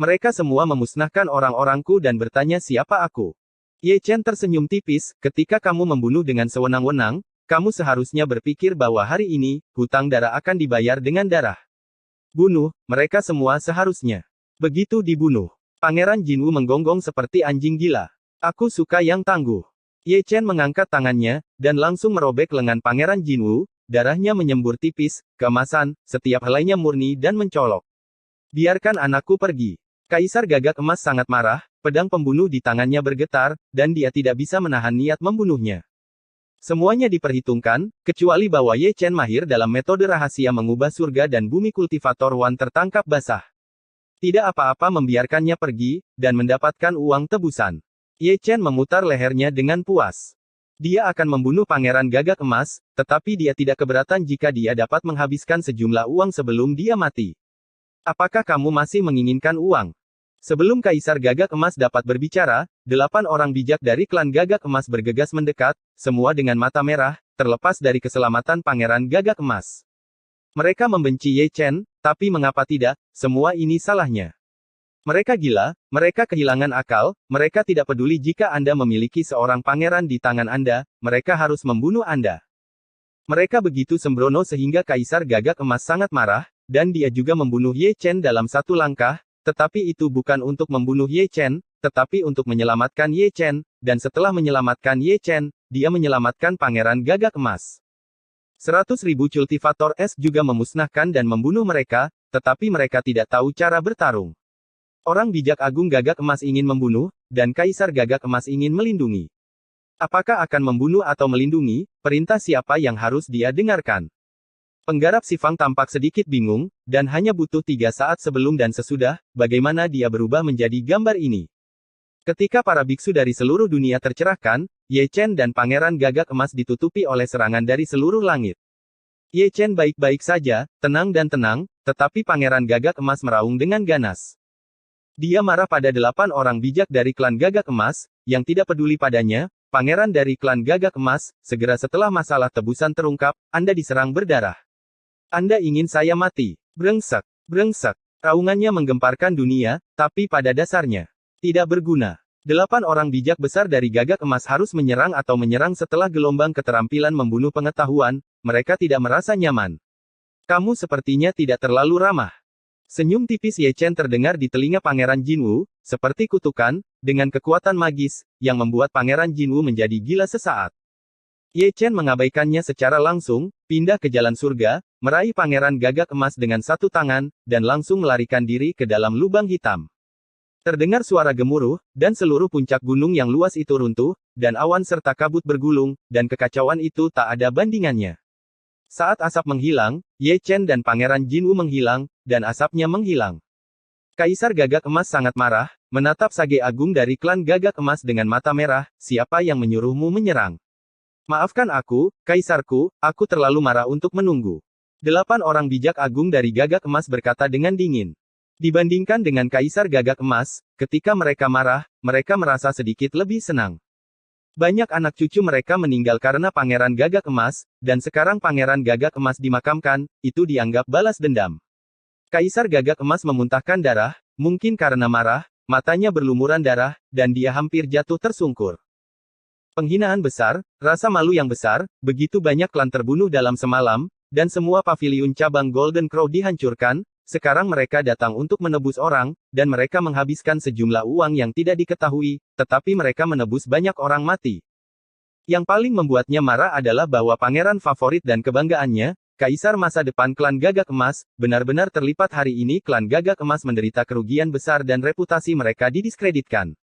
Mereka semua memusnahkan orang-orangku dan bertanya siapa aku. Ye Chen tersenyum tipis, ketika kamu membunuh dengan sewenang-wenang, kamu seharusnya berpikir bahwa hari ini, hutang darah akan dibayar dengan darah. Bunuh, mereka semua seharusnya. Begitu dibunuh. Pangeran Jinwu menggonggong seperti anjing gila. Aku suka yang tangguh. Ye Chen mengangkat tangannya, dan langsung merobek lengan Pangeran Jinwu, darahnya menyembur tipis, keemasan, setiap helainya murni dan mencolok. Biarkan anakku pergi. Kaisar Gagak Emas sangat marah, pedang pembunuh di tangannya bergetar, dan dia tidak bisa menahan niat membunuhnya. Semuanya diperhitungkan, kecuali bahwa Ye Chen mahir dalam metode rahasia mengubah surga dan bumi kultivator Wan tertangkap basah. Tidak apa-apa membiarkannya pergi, dan mendapatkan uang tebusan. Ye Chen memutar lehernya dengan puas. Dia akan membunuh Pangeran Gagak Emas, tetapi dia tidak keberatan jika dia dapat menghabiskan sejumlah uang sebelum dia mati. Apakah kamu masih menginginkan uang? Sebelum Kaisar Gagak Emas dapat berbicara, 8 orang bijak dari klan Gagak Emas bergegas mendekat, semua dengan mata merah, terlepas dari keselamatan Pangeran Gagak Emas. Mereka membenci Ye Chen, tapi mengapa tidak, semua ini salahnya. Mereka gila, mereka kehilangan akal, mereka tidak peduli jika Anda memiliki seorang pangeran di tangan Anda, mereka harus membunuh Anda. Mereka begitu sembrono sehingga Kaisar Gagak Emas sangat marah, dan dia juga membunuh Ye Chen dalam satu langkah, tetapi itu bukan untuk membunuh Ye Chen, tetapi untuk menyelamatkan Ye Chen, dan setelah menyelamatkan Ye Chen, dia menyelamatkan Pangeran Gagak Emas. 100.000 cultivator es juga memusnahkan dan membunuh mereka, tetapi mereka tidak tahu cara bertarung. Orang bijak Agung Gagak Emas ingin membunuh, dan Kaisar Gagak Emas ingin melindungi. Apakah akan membunuh atau melindungi, perintah siapa yang harus dia dengarkan? Penggarap Sifang tampak sedikit bingung, dan hanya butuh 3 saat sebelum dan sesudah, bagaimana dia berubah menjadi gambar ini. Ketika para biksu dari seluruh dunia tercerahkan, Ye Chen dan Pangeran Gagak Emas ditutupi oleh serangan dari seluruh langit. Ye Chen baik-baik saja, tenang dan tenang, tetapi Pangeran Gagak Emas meraung dengan ganas. Dia marah pada 8 orang bijak dari klan Gagak Emas, yang tidak peduli padanya. Pangeran dari klan Gagak Emas, segera setelah masalah tebusan terungkap, Anda diserang berdarah. Anda ingin saya mati. Brengsek, brengsek. Raungannya menggemparkan dunia, tapi pada dasarnya tidak berguna. 8 orang bijak besar dari Gagak Emas harus menyerang atau menyerang setelah gelombang keterampilan membunuh pengetahuan, mereka tidak merasa nyaman. Kamu sepertinya tidak terlalu ramah. Senyum tipis Ye Chen terdengar di telinga Pangeran Jinwu, seperti kutukan, dengan kekuatan magis, yang membuat Pangeran Jinwu menjadi gila sesaat. Ye Chen mengabaikannya secara langsung, pindah ke jalan surga, meraih Pangeran Gagak Emas dengan satu tangan, dan langsung melarikan diri ke dalam lubang hitam. Terdengar suara gemuruh, dan seluruh puncak gunung yang luas itu runtuh, dan awan serta kabut bergulung, dan kekacauan itu tak ada bandingannya. Saat asap menghilang, Ye Chen dan Pangeran Jinwu menghilang, dan asapnya menghilang. Kaisar Gagak Emas sangat marah, menatap Sage Agung dari klan Gagak Emas dengan mata merah, siapa yang menyuruhmu menyerang? Maafkan aku, Kaisarku, aku terlalu marah untuk menunggu. 8 orang bijak agung dari Gagak Emas berkata dengan dingin. Dibandingkan dengan Kaisar Gagak Emas, ketika mereka marah, mereka merasa sedikit lebih senang. Banyak anak cucu mereka meninggal karena Pangeran Gagak Emas, dan sekarang Pangeran Gagak Emas dimakamkan, itu dianggap balas dendam. Kaisar Gagak Emas memuntahkan darah, mungkin karena marah, matanya berlumuran darah, dan dia hampir jatuh tersungkur. Penghinaan besar, rasa malu yang besar, begitu banyak klan terbunuh dalam semalam, dan semua paviliun cabang Golden Crow dihancurkan, sekarang mereka datang untuk menebus orang, dan mereka menghabiskan sejumlah uang yang tidak diketahui, tetapi mereka menebus banyak orang mati. Yang paling membuatnya marah adalah bahwa pangeran favorit dan kebanggaannya, Kaisar masa depan klan Gagak Emas, benar-benar terlipat hari ini klan Gagak Emas menderita kerugian besar dan reputasi mereka didiskreditkan.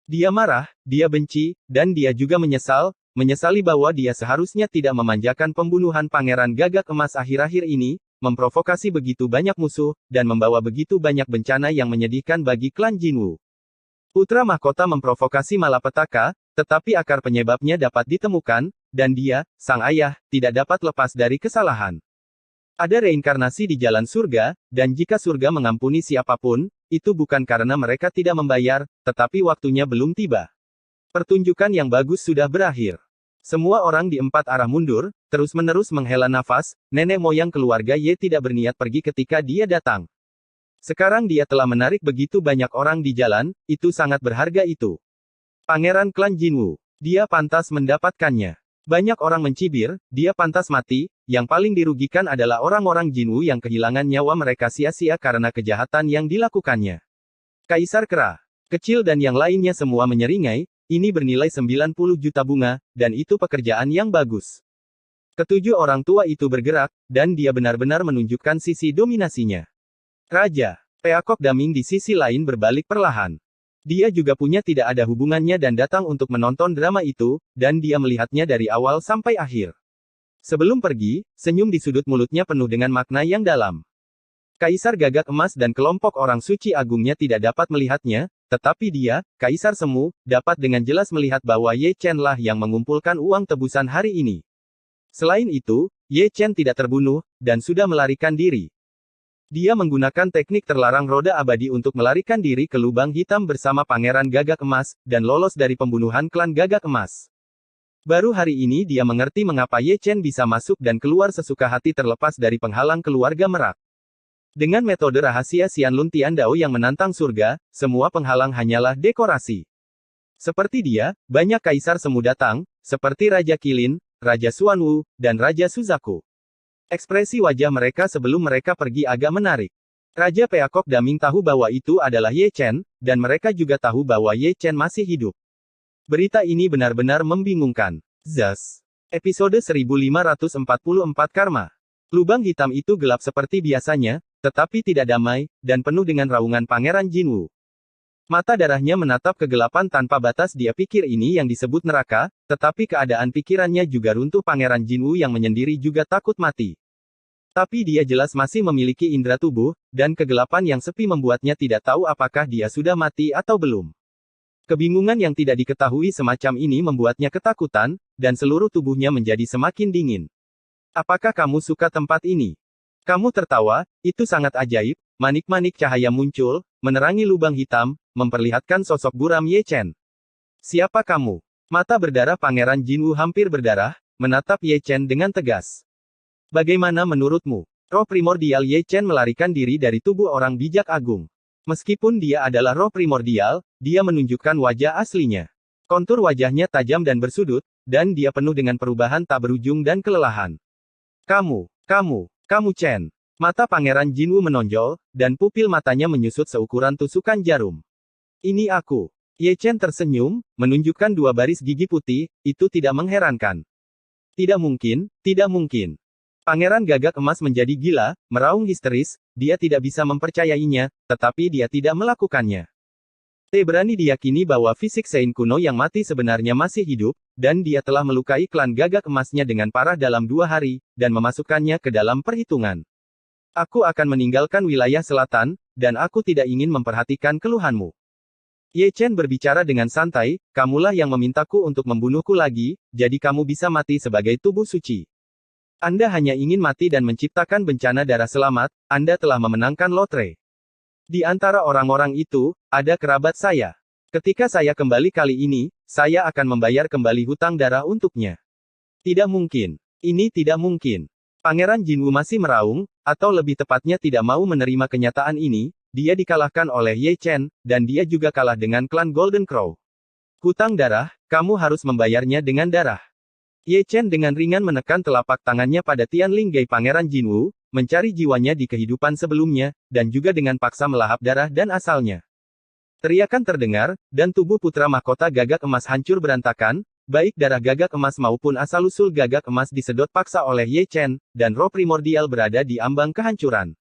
Dia marah, dia benci, dan dia juga menyesali bahwa dia seharusnya tidak memanjakan pembunuhan Pangeran Gagak Emas akhir-akhir ini, memprovokasi begitu banyak musuh, dan membawa begitu banyak bencana yang menyedihkan bagi klan Jinwu. Putra mahkota memprovokasi malapetaka, tetapi akar penyebabnya dapat ditemukan, dan dia, sang ayah, tidak dapat lepas dari kesalahan. Ada reinkarnasi di jalan surga, dan jika surga mengampuni siapapun, itu bukan karena mereka tidak membayar, tetapi waktunya belum tiba. Pertunjukan yang bagus sudah berakhir. Semua orang di 4 arah mundur, terus-menerus menghela nafas, nenek moyang keluarga Ye tidak berniat pergi ketika dia datang. Sekarang dia telah menarik begitu banyak orang di jalan, itu sangat berharga itu. Pangeran klan Jinwu, dia pantas mendapatkannya. Banyak orang mencibir, dia pantas mati, yang paling dirugikan adalah orang-orang Jinwu yang kehilangan nyawa mereka sia-sia karena kejahatan yang dilakukannya. Kaisar Kera, kecil dan yang lainnya semua menyeringai, ini bernilai 90 juta bunga, dan itu pekerjaan yang bagus. Ketujuh orang tua itu bergerak, dan dia benar-benar menunjukkan sisi dominasinya. Raja, Peacock Daming di sisi lain berbalik perlahan. Dia juga punya tidak ada hubungannya dan datang untuk menonton drama itu, dan dia melihatnya dari awal sampai akhir. Sebelum pergi, senyum di sudut mulutnya penuh dengan makna yang dalam. Kaisar Gagak Emas dan kelompok orang suci agungnya tidak dapat melihatnya, tetapi dia, Kaisar Semu, dapat dengan jelas melihat bahwa Ye Chen lah yang mengumpulkan uang tebusan hari ini. Selain itu, Ye Chen tidak terbunuh, dan sudah melarikan diri. Dia menggunakan teknik terlarang roda abadi untuk melarikan diri ke lubang hitam bersama Pangeran Gagak Emas, dan lolos dari pembunuhan klan Gagak Emas. Baru hari ini dia mengerti mengapa Ye Chen bisa masuk dan keluar sesuka hati terlepas dari penghalang keluarga Merak. Dengan metode rahasia Xianlun Tiandao yang menantang surga, semua penghalang hanyalah dekorasi. Seperti dia, banyak kaisar semu datang, seperti Raja Qilin, Raja Xuanwu, dan Raja Suzaku. Ekspresi wajah mereka sebelum mereka pergi agak menarik. Raja Peacock Daming tahu bahwa itu adalah Ye Chen, dan mereka juga tahu bahwa Ye Chen masih hidup. Berita ini benar-benar membingungkan. Zas. Episode 1544 Karma. Lubang hitam itu gelap seperti biasanya, tetapi tidak damai, dan penuh dengan raungan Pangeran Jinwu. Mata darahnya menatap kegelapan tanpa batas. Dia pikir ini yang disebut neraka, tetapi keadaan pikirannya juga runtuh. Pangeran Jinwu yang menyendiri juga takut mati. Tapi dia jelas masih memiliki indera tubuh, dan kegelapan yang sepi membuatnya tidak tahu apakah dia sudah mati atau belum. Kebingungan yang tidak diketahui semacam ini membuatnya ketakutan, dan seluruh tubuhnya menjadi semakin dingin. Apakah kamu suka tempat ini? Kamu tertawa, itu sangat ajaib. Manik-manik cahaya muncul, menerangi lubang hitam, memperlihatkan sosok buram Ye Chen. Siapa kamu? Mata berdarah Pangeran Jinwu hampir berdarah, menatap Ye Chen dengan tegas. Bagaimana menurutmu? Roh primordial Ye Chen melarikan diri dari tubuh orang bijak agung. Meskipun dia adalah roh primordial, dia menunjukkan wajah aslinya. Kontur wajahnya tajam dan bersudut, dan dia penuh dengan perubahan tak berujung dan kelelahan. Kamu Chen. Mata Pangeran Jinwu menonjol, dan pupil matanya menyusut seukuran tusukan jarum. Ini aku. Ye Chen tersenyum, menunjukkan dua baris gigi putih, itu tidak mengherankan. Tidak mungkin, tidak mungkin. Pangeran Gagak Emas menjadi gila, meraung histeris, dia tidak bisa mempercayainya, tetapi dia tidak melakukannya. Berani diyakini bahwa fisik Sein kuno yang mati sebenarnya masih hidup, dan dia telah melukai klan Gagak Emasnya dengan parah dalam 2 hari, dan memasukkannya ke dalam perhitungan. Aku akan meninggalkan wilayah selatan, dan aku tidak ingin memperhatikan keluhanmu. Ye Chen berbicara dengan santai, kamulah yang memintaku untuk membunuhku lagi, jadi kamu bisa mati sebagai tubuh suci. Anda hanya ingin mati dan menciptakan bencana darah selamat, Anda telah memenangkan lotre. Di antara orang-orang itu, ada kerabat saya. Ketika saya kembali kali ini, saya akan membayar kembali hutang darah untuknya. Tidak mungkin. Ini tidak mungkin. Pangeran Jinwu masih meraung, atau lebih tepatnya tidak mau menerima kenyataan ini, dia dikalahkan oleh Ye Chen, dan dia juga kalah dengan klan Golden Crow. Hutang darah, kamu harus membayarnya dengan darah. Ye Chen dengan ringan menekan telapak tangannya pada Tianling Gai Pangeran Jinwu, mencari jiwanya di kehidupan sebelumnya, dan juga dengan paksa melahap darah dan asalnya. Teriakan terdengar, dan tubuh putra mahkota Gagak Emas hancur berantakan, baik darah Gagak Emas maupun asal-usul Gagak Emas disedot paksa oleh Ye Chen, dan roh primordial berada di ambang kehancuran.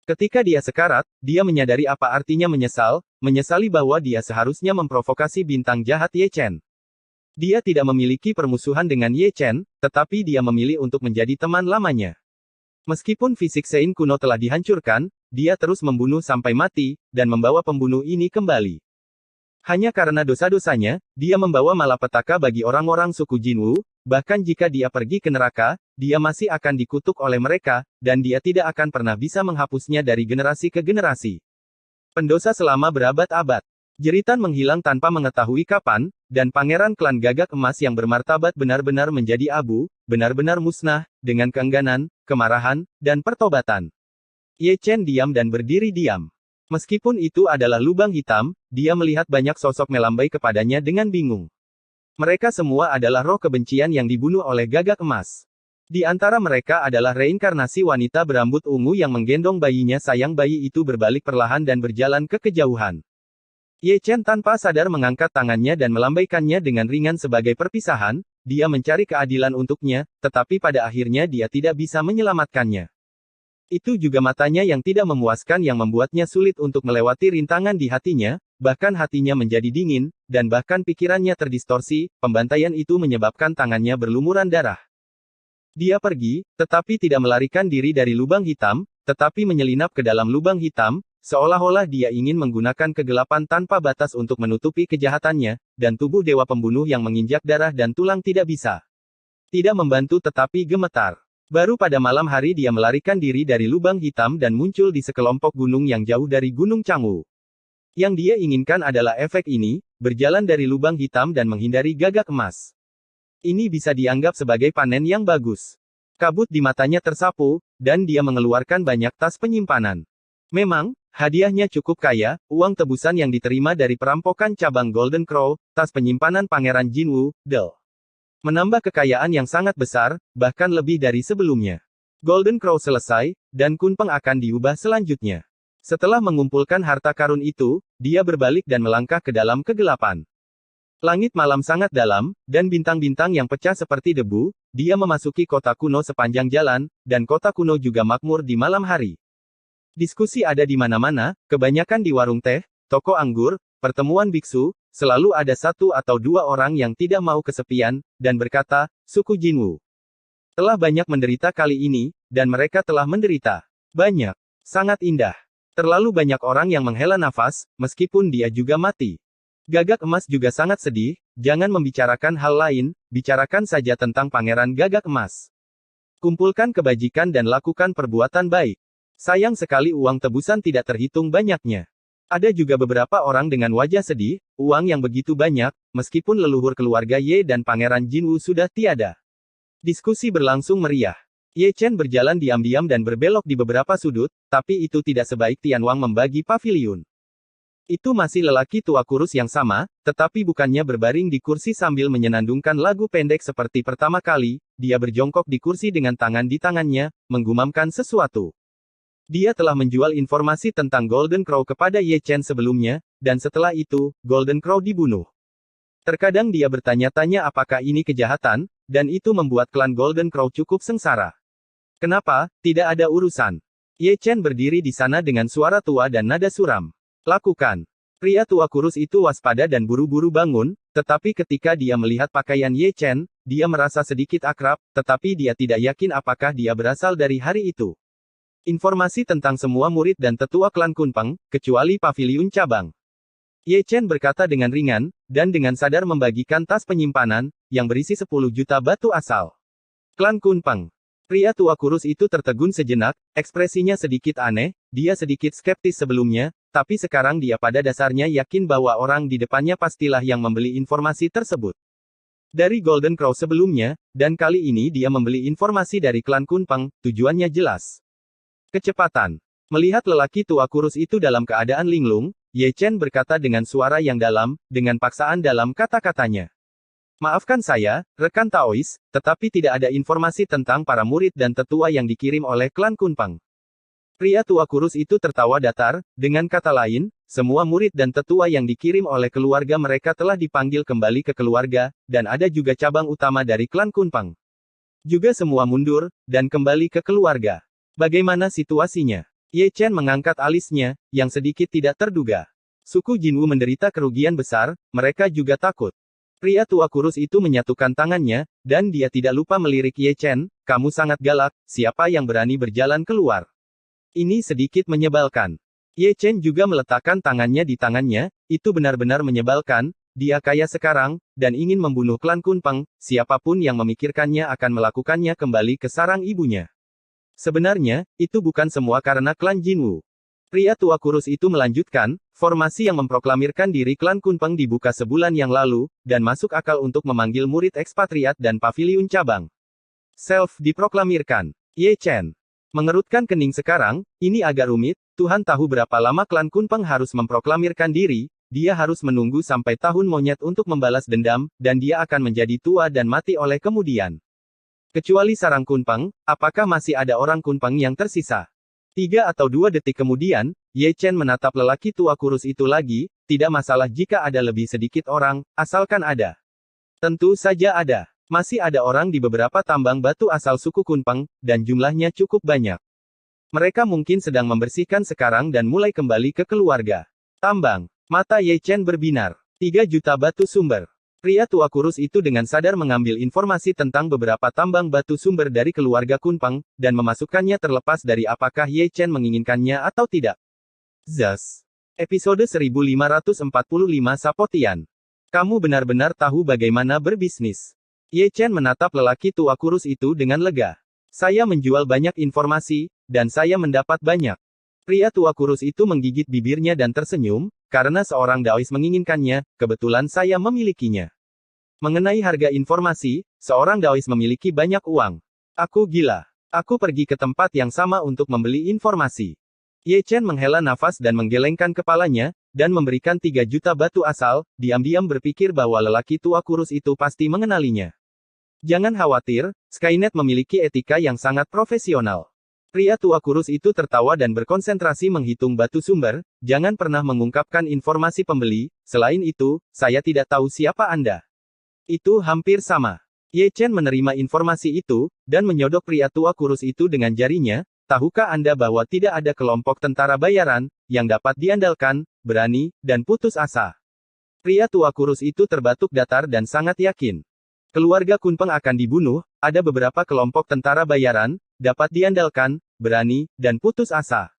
Ketika dia sekarat, dia menyadari apa artinya menyesali bahwa dia seharusnya memprovokasi bintang jahat Ye Chen. Dia tidak memiliki permusuhan dengan Ye Chen, tetapi dia memilih untuk menjadi teman lamanya. Meskipun fisik Sein kuno telah dihancurkan, dia terus membunuh sampai mati, dan membawa pembunuh ini kembali. Hanya karena dosa-dosanya, dia membawa malapetaka bagi orang-orang suku Jinwu, bahkan jika dia pergi ke neraka, dia masih akan dikutuk oleh mereka, dan dia tidak akan pernah bisa menghapusnya dari generasi ke generasi. Pendosa selama berabad-abad. Jeritan menghilang tanpa mengetahui kapan, dan pangeran klan Gagak Emas yang bermartabat benar-benar menjadi abu, benar-benar musnah, dengan keengganan, kemarahan, dan pertobatan. Ye Chen diam dan berdiri diam. Meskipun itu adalah lubang hitam, dia melihat banyak sosok melambai kepadanya dengan bingung. Mereka semua adalah roh kebencian yang dibunuh oleh Gagak Emas. Di antara mereka adalah reinkarnasi wanita berambut ungu yang menggendong bayinya. Sayang bayi itu berbalik perlahan dan berjalan ke kejauhan. Ye Chen tanpa sadar mengangkat tangannya dan melambaikannya dengan ringan sebagai perpisahan, dia mencari keadilan untuknya, tetapi pada akhirnya dia tidak bisa menyelamatkannya. Itu juga matanya yang tidak memuaskan yang membuatnya sulit untuk melewati rintangan di hatinya, bahkan hatinya menjadi dingin, dan bahkan pikirannya terdistorsi. Pembantaian itu menyebabkan tangannya berlumuran darah. Dia pergi, tetapi tidak melarikan diri dari lubang hitam, tetapi menyelinap ke dalam lubang hitam, seolah-olah dia ingin menggunakan kegelapan tanpa batas untuk menutupi kejahatannya, dan tubuh dewa pembunuh yang menginjak darah dan tulang tidak bisa. Tidak membantu tetapi gemetar. Baru pada malam hari dia melarikan diri dari lubang hitam dan muncul di sekelompok gunung yang jauh dari Gunung Changwu. Yang dia inginkan adalah efek ini, berjalan dari lubang hitam dan menghindari Gagak Emas. Ini bisa dianggap sebagai panen yang bagus. Kabut di matanya tersapu, dan dia mengeluarkan banyak tas penyimpanan. Memang, hadiahnya cukup kaya, uang tebusan yang diterima dari perampokan cabang Golden Crow, tas penyimpanan Pangeran Jinwu, menambah kekayaan yang sangat besar, bahkan lebih dari sebelumnya. Golden Crow selesai, dan Kunpeng akan diubah selanjutnya. Setelah mengumpulkan harta karun itu, dia berbalik dan melangkah ke dalam kegelapan. Langit malam sangat dalam, dan bintang-bintang yang pecah seperti debu. Dia memasuki kota kuno sepanjang jalan, dan kota kuno juga makmur di malam hari. Diskusi ada di mana-mana, kebanyakan di warung teh, toko anggur, pertemuan biksu. Selalu ada satu atau dua orang yang tidak mau kesepian, dan berkata, suku Jinwu telah banyak menderita kali ini, dan mereka telah menderita banyak. Sangat indah. Terlalu banyak orang yang menghela nafas, meskipun dia juga mati. Gagak emas juga sangat sedih, jangan membicarakan hal lain, bicarakan saja tentang pangeran gagak emas. Kumpulkan kebajikan dan lakukan perbuatan baik. Sayang sekali uang tebusan tidak terhitung banyaknya. Ada juga beberapa orang dengan wajah sedih, uang yang begitu banyak, meskipun leluhur keluarga Ye dan Pangeran Jinwu sudah tiada. Diskusi berlangsung meriah. Ye Chen berjalan diam-diam dan berbelok di beberapa sudut, tapi itu tidak sebaik Tian Wang membagi paviliun. Itu masih lelaki tua kurus yang sama, tetapi bukannya berbaring di kursi sambil menyenandungkan lagu pendek seperti pertama kali, dia berjongkok di kursi dengan tangan di tangannya, menggumamkan sesuatu. Dia telah menjual informasi tentang Golden Crow kepada Ye Chen sebelumnya, dan setelah itu, Golden Crow dibunuh. Terkadang dia bertanya-tanya apakah ini kejahatan, dan itu membuat klan Golden Crow cukup sengsara. Kenapa, tidak ada urusan. Ye Chen berdiri di sana dengan suara tua dan nada suram. Lakukan. Pria tua kurus itu waspada dan buru-buru bangun, tetapi ketika dia melihat pakaian Ye Chen, dia merasa sedikit akrab, tetapi dia tidak yakin apakah dia berasal dari hari itu. Informasi tentang semua murid dan tetua klan Kunpeng, kecuali paviliun cabang. Ye Chen berkata dengan ringan, dan dengan sadar membagikan tas penyimpanan, yang berisi 10 juta batu asal. Klan Kunpeng. Pria tua kurus itu tertegun sejenak, ekspresinya sedikit aneh, dia sedikit skeptis sebelumnya, tapi sekarang dia pada dasarnya yakin bahwa orang di depannya pastilah yang membeli informasi tersebut. Dari Golden Crow sebelumnya, dan kali ini dia membeli informasi dari klan Kunpeng, tujuannya jelas. Kecepatan. Melihat lelaki tua kurus itu dalam keadaan linglung, Ye Chen berkata dengan suara yang dalam, dengan paksaan dalam kata-katanya. Maafkan saya, rekan Taois, tetapi tidak ada informasi tentang para murid dan tetua yang dikirim oleh klan Kunpeng. Pria tua kurus itu tertawa datar, dengan kata lain, semua murid dan tetua yang dikirim oleh keluarga mereka telah dipanggil kembali ke keluarga, dan ada juga cabang utama dari klan Kunpeng. Juga semua mundur, dan kembali ke keluarga. Bagaimana situasinya? Ye Chen mengangkat alisnya, yang sedikit tidak terduga. Suku Jinwu menderita kerugian besar, mereka juga takut. Pria tua kurus itu menyatukan tangannya, dan dia tidak lupa melirik Ye Chen, kamu sangat galak, siapa yang berani berjalan keluar? Ini sedikit menyebalkan. Ye Chen juga meletakkan tangannya di tangannya, itu benar-benar menyebalkan, dia kaya sekarang, dan ingin membunuh klan Kunpeng, siapapun yang memikirkannya akan melakukannya kembali ke sarang ibunya. Sebenarnya, itu bukan semua karena klan Jinwu. Pria tua kurus itu melanjutkan, formasi yang memproklamirkan diri klan Kunpeng dibuka sebulan yang lalu, dan masuk akal untuk memanggil murid ekspatriat dan paviliun cabang. Self diproklamirkan. Ye Chen mengerutkan kening sekarang, ini agak rumit, Tuhan tahu berapa lama klan Kunpeng harus memproklamirkan diri, dia harus menunggu sampai tahun monyet untuk membalas dendam, dan dia akan menjadi tua dan mati oleh kemudian. Kecuali sarang Kunpeng, apakah masih ada orang Kunpeng yang tersisa? 3 atau 2 detik kemudian, Ye Chen menatap lelaki tua kurus itu lagi, tidak masalah jika ada lebih sedikit orang, asalkan ada. Tentu saja ada. Masih ada orang di beberapa tambang batu asal suku Kunpeng, dan jumlahnya cukup banyak. Mereka mungkin sedang membersihkan sekarang dan mulai kembali ke keluarga. Tambang. Mata Ye Chen berbinar. 3 juta batu sumber. Pria tua kurus itu dengan sadar mengambil informasi tentang beberapa tambang batu sumber dari keluarga Kunpeng, dan memasukkannya terlepas dari apakah Ye Chen menginginkannya atau tidak. Zas. Episode 1545 Sapotian. Kamu benar-benar tahu bagaimana berbisnis. Ye Chen menatap lelaki tua kurus itu dengan lega. Saya menjual banyak informasi, dan saya mendapat banyak. Pria tua kurus itu menggigit bibirnya dan tersenyum, karena seorang Daois menginginkannya, kebetulan saya memilikinya. Mengenai harga informasi, seorang Daois memiliki banyak uang. Aku gila. Aku pergi ke tempat yang sama untuk membeli informasi. Ye Chen menghela nafas dan menggelengkan kepalanya, dan memberikan 3 juta batu asal, diam-diam berpikir bahwa lelaki tua kurus itu pasti mengenalinya. Jangan khawatir, Skynet memiliki etika yang sangat profesional. Pria tua kurus itu tertawa dan berkonsentrasi menghitung batu sumber, jangan pernah mengungkapkan informasi pembeli, selain itu, saya tidak tahu siapa Anda. Itu hampir sama. Ye Chen menerima informasi itu, dan menyodok pria tua kurus itu dengan jarinya, tahukah Anda bahwa tidak ada kelompok tentara bayaran, yang dapat diandalkan, berani, dan putus asa. Pria tua kurus itu terbatuk datar dan sangat yakin. Keluarga Kunpeng akan dibunuh, ada beberapa kelompok tentara bayaran, dapat diandalkan, berani, dan putus asa.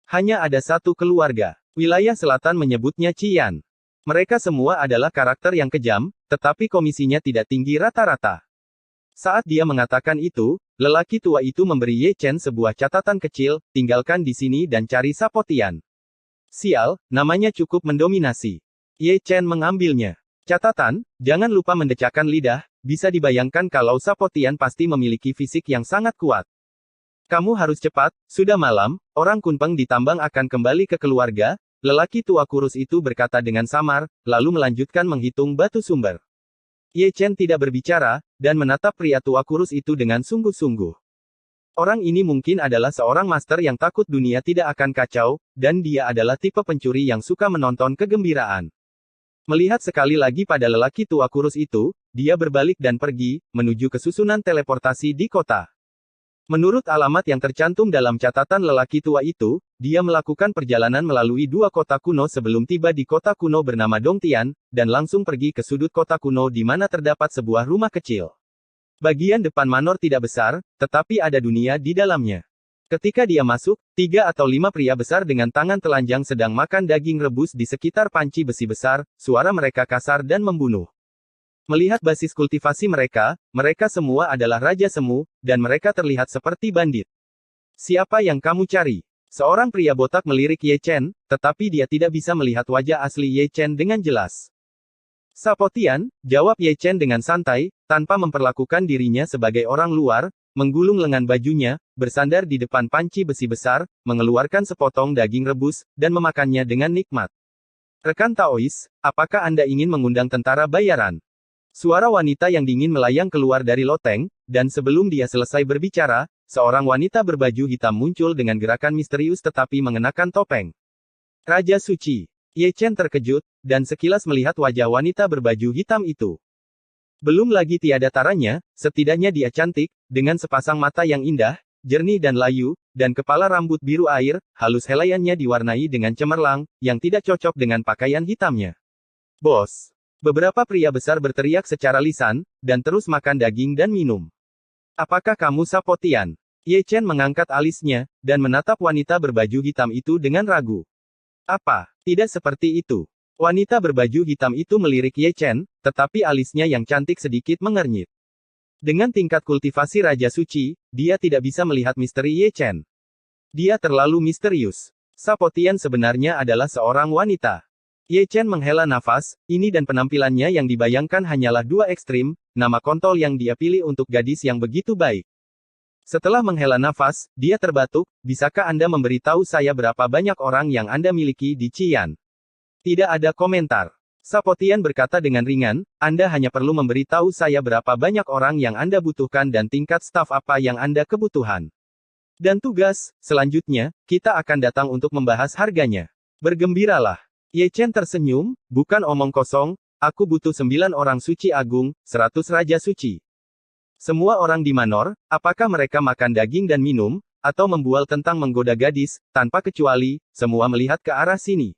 Hanya ada satu keluarga. Wilayah selatan menyebutnya Qian. Mereka semua adalah karakter yang kejam, tetapi komisinya tidak tinggi rata-rata. Saat dia mengatakan itu, lelaki tua itu memberi Ye Chen sebuah catatan kecil, tinggalkan di sini dan cari Sapotian. Sial, namanya cukup mendominasi. Ye Chen mengambilnya. Catatan, jangan lupa mendecakkan lidah, bisa dibayangkan kalau Sapotian pasti memiliki fisik yang sangat kuat. Kamu harus cepat, sudah malam, orang Kunpeng di tambang akan kembali ke keluarga, lelaki tua kurus itu berkata dengan samar, lalu melanjutkan menghitung batu sumber. Ye Chen tidak berbicara, dan menatap pria tua kurus itu dengan sungguh-sungguh. Orang ini mungkin adalah seorang master yang takut dunia tidak akan kacau, dan dia adalah tipe pencuri yang suka menonton kegembiraan. Melihat sekali lagi pada lelaki tua kurus itu, dia berbalik dan pergi, menuju ke susunan teleportasi di kota. Menurut alamat yang tercantum dalam catatan lelaki tua itu, dia melakukan perjalanan melalui dua kota kuno sebelum tiba di kota kuno bernama Dongtian, dan langsung pergi ke sudut kota kuno di mana terdapat sebuah rumah kecil. Bagian depan manor tidak besar, tetapi ada dunia di dalamnya. Ketika dia masuk, 3 atau 5 pria besar dengan tangan telanjang sedang makan daging rebus di sekitar panci besi besar, suara mereka kasar dan membunuh. Melihat basis kultivasi mereka, mereka semua adalah Raja Semu, dan mereka terlihat seperti bandit. Siapa yang kamu cari? Seorang pria botak melirik Ye Chen, tetapi dia tidak bisa melihat wajah asli Ye Chen dengan jelas. Sapotian, jawab Ye Chen dengan santai, tanpa memperlakukan dirinya sebagai orang luar, menggulung lengan bajunya, bersandar di depan panci besi besar, mengeluarkan sepotong daging rebus, dan memakannya dengan nikmat. Rekan Taois, apakah Anda ingin mengundang tentara bayaran? Suara wanita yang dingin melayang keluar dari loteng, dan sebelum dia selesai berbicara, seorang wanita berbaju hitam muncul dengan gerakan misterius tetapi mengenakan topeng. Raja Suci. Ye Chen terkejut, dan sekilas melihat wajah wanita berbaju hitam itu. Belum lagi tiada taranya, setidaknya dia cantik, dengan sepasang mata yang indah, jernih dan layu, dan kepala rambut biru air, halus helaiannya diwarnai dengan cemerlang, yang tidak cocok dengan pakaian hitamnya. Bos! Beberapa pria besar berteriak secara lisan, dan terus makan daging dan minum. Apakah kamu Sapotian? Ye Chen mengangkat alisnya, dan menatap wanita berbaju hitam itu dengan ragu. Apa? Tidak seperti itu. Wanita berbaju hitam itu melirik Ye Chen, tetapi alisnya yang cantik sedikit mengernyit. Dengan tingkat kultivasi Raja Suci, dia tidak bisa melihat misteri Ye Chen. Dia terlalu misterius. Sapotian sebenarnya adalah seorang wanita. Ye Chen menghela nafas, ini dan penampilannya yang dibayangkan hanyalah dua ekstrim, nama kontol yang dia pilih untuk gadis yang begitu baik. Setelah menghela nafas, dia terbatuk, bisakah Anda memberitahu saya berapa banyak orang yang Anda miliki di Qian? Tidak ada komentar. Sapotian berkata dengan ringan, Anda hanya perlu memberitahu saya berapa banyak orang yang Anda butuhkan dan tingkat staf apa yang Anda kebutuhan. Dan tugas, selanjutnya, kita akan datang untuk membahas harganya. Bergembiralah. Ye Chen tersenyum, bukan omong kosong, aku butuh 9 orang suci agung, 100 raja suci. Semua orang di manor, apakah mereka makan daging dan minum, atau membual tentang menggoda gadis, tanpa kecuali, semua melihat ke arah sini.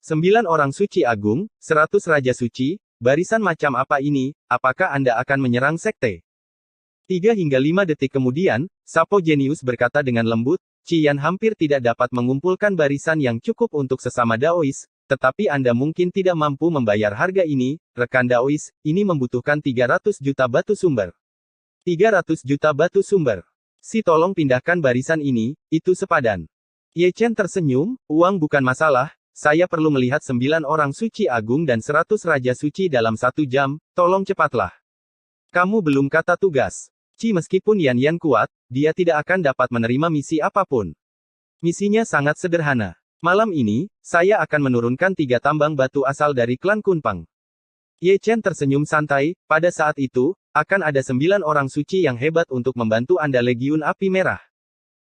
9 orang suci agung, 100 raja suci, barisan macam apa ini, apakah Anda akan menyerang sekte? 3 hingga 5 detik kemudian, Sapo Jenius berkata dengan lembut, Qian hampir tidak dapat mengumpulkan barisan yang cukup untuk sesama Daois, tetapi Anda mungkin tidak mampu membayar harga ini, rekan Daois, ini membutuhkan 300 juta batu sumber. 300 juta batu sumber. Si tolong pindahkan barisan ini, itu sepadan. Ye Chen tersenyum, uang bukan masalah, saya perlu melihat 9 orang suci agung dan 100 raja suci dalam 1 jam, tolong cepatlah. Kamu belum kata tugas. Meskipun Yan kuat, dia tidak akan dapat menerima misi apapun. Misinya sangat sederhana. Malam ini, saya akan menurunkan 3 tambang batu asal dari klan Kunpeng. Ye Chen tersenyum santai, pada saat itu, akan ada 9 orang suci yang hebat untuk membantu Anda Legiun Api Merah.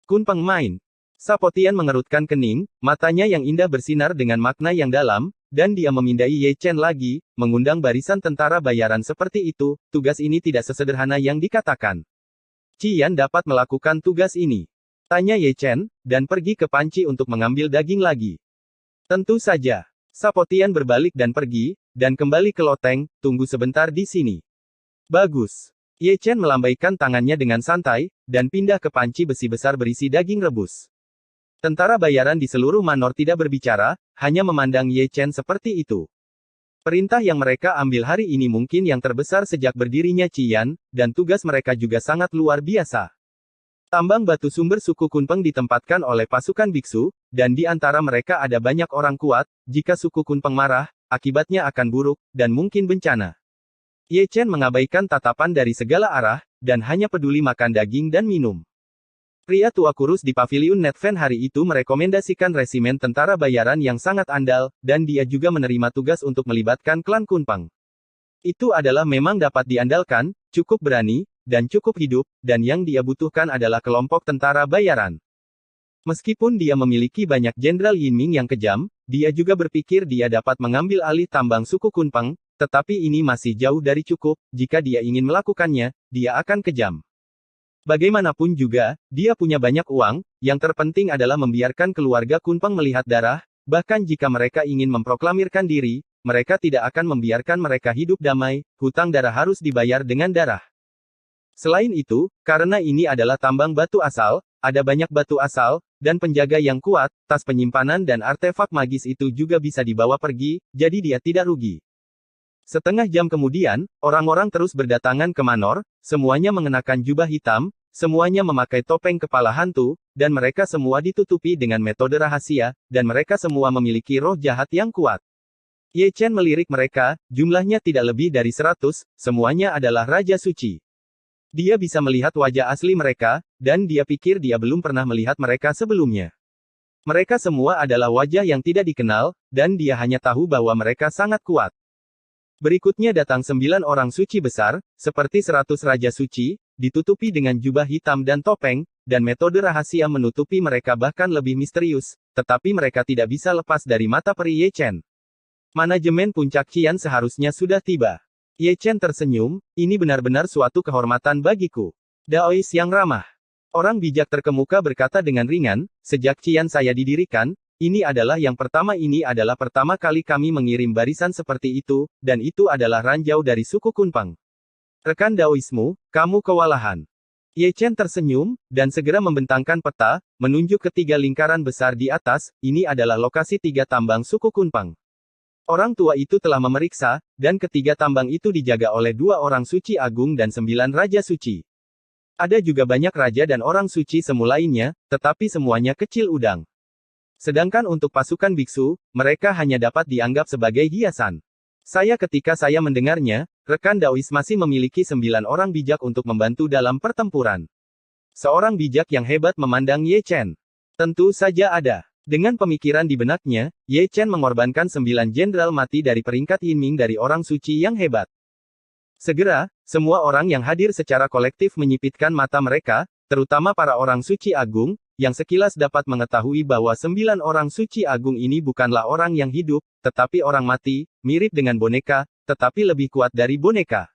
Kunpeng main. Sapotian mengerutkan kening, matanya yang indah bersinar dengan makna yang dalam, dan dia memindai Ye Chen lagi, mengundang barisan tentara bayaran seperti itu, tugas ini tidak sesederhana yang dikatakan. Qian dapat melakukan tugas ini. Tanya Ye Chen, dan pergi ke panci untuk mengambil daging lagi. Tentu saja. Sapotian berbalik dan pergi, dan kembali ke loteng, tunggu sebentar di sini. Bagus. Ye Chen melambaikan tangannya dengan santai, dan pindah ke panci besi besar berisi daging rebus. Tentara bayaran di seluruh manor tidak berbicara, hanya memandang Ye Chen seperti itu. Perintah yang mereka ambil hari ini mungkin yang terbesar sejak berdirinya Qian, dan tugas mereka juga sangat luar biasa. Tambang batu sumber suku Kunpeng ditempatkan oleh pasukan biksu, dan di antara mereka ada banyak orang kuat, jika suku Kunpeng marah, akibatnya akan buruk, dan mungkin bencana. Ye Chen mengabaikan tatapan dari segala arah, dan hanya peduli makan daging dan minum. Pria tua kurus di paviliun Netven hari itu merekomendasikan resimen tentara bayaran yang sangat andal, dan dia juga menerima tugas untuk melibatkan klan Kunpeng. Itu adalah memang dapat diandalkan, cukup berani, dan cukup hidup, dan yang dia butuhkan adalah kelompok tentara bayaran. Meskipun dia memiliki banyak Jenderal Yinming yang kejam, dia juga berpikir dia dapat mengambil alih tambang suku Kunpeng, tetapi ini masih jauh dari cukup, jika dia ingin melakukannya, dia akan kejam. Bagaimanapun juga, dia punya banyak uang, yang terpenting adalah membiarkan keluarga Kunpeng melihat darah, bahkan jika mereka ingin memproklamirkan diri, mereka tidak akan membiarkan mereka hidup damai, hutang darah harus dibayar dengan darah. Selain itu, karena ini adalah tambang batu asal, ada banyak batu asal, dan penjaga yang kuat, tas penyimpanan dan artefak magis itu juga bisa dibawa pergi, jadi dia tidak rugi. Setengah jam kemudian, orang-orang terus berdatangan ke manor, semuanya mengenakan jubah hitam, semuanya memakai topeng kepala hantu, dan mereka semua ditutupi dengan metode rahasia, dan mereka semua memiliki roh jahat yang kuat. Ye Chen melirik mereka, jumlahnya tidak lebih dari 100, semuanya adalah Raja Suci. Dia bisa melihat wajah asli mereka, dan dia pikir dia belum pernah melihat mereka sebelumnya. Mereka semua adalah wajah yang tidak dikenal, dan dia hanya tahu bahwa mereka sangat kuat. Berikutnya datang 9 orang suci besar, seperti 100 Raja Suci, ditutupi dengan jubah hitam dan topeng, dan metode rahasia menutupi mereka bahkan lebih misterius, tetapi mereka tidak bisa lepas dari mata peri Ye Chen. Manajemen puncak Qian seharusnya sudah tiba. Ye Chen tersenyum, ini benar-benar suatu kehormatan bagiku. Daois yang ramah. Orang bijak terkemuka berkata dengan ringan, sejak Qian saya didirikan, ini adalah pertama kali kami mengirim barisan seperti itu, dan itu adalah ranjau dari suku Kunpeng. Rekan Daoismu, kamu kewalahan. Ye Chen tersenyum, dan segera membentangkan peta, menunjuk ke 3 lingkaran besar di atas, ini adalah lokasi 3 tambang suku Kunpeng. Orang tua itu telah memeriksa, dan ketiga tambang itu dijaga oleh 2 orang suci agung dan 9 raja suci. Ada juga banyak raja dan orang suci semu lainnya, tetapi semuanya kecil udang. Sedangkan untuk pasukan biksu, mereka hanya dapat dianggap sebagai hiasan. Ketika saya mendengarnya, rekan Daois masih memiliki 9 orang bijak untuk membantu dalam pertempuran. Seorang bijak yang hebat memandang Ye Chen. Tentu saja ada. Dengan pemikiran di benaknya, Ye Chen mengorbankan 9 jenderal mati dari peringkat Yinming dari orang suci yang hebat. Segera, semua orang yang hadir secara kolektif menyipitkan mata mereka, terutama para orang suci agung, yang sekilas dapat mengetahui bahwa 9 orang suci agung ini bukanlah orang yang hidup, tetapi orang mati, mirip dengan boneka, tetapi lebih kuat dari boneka.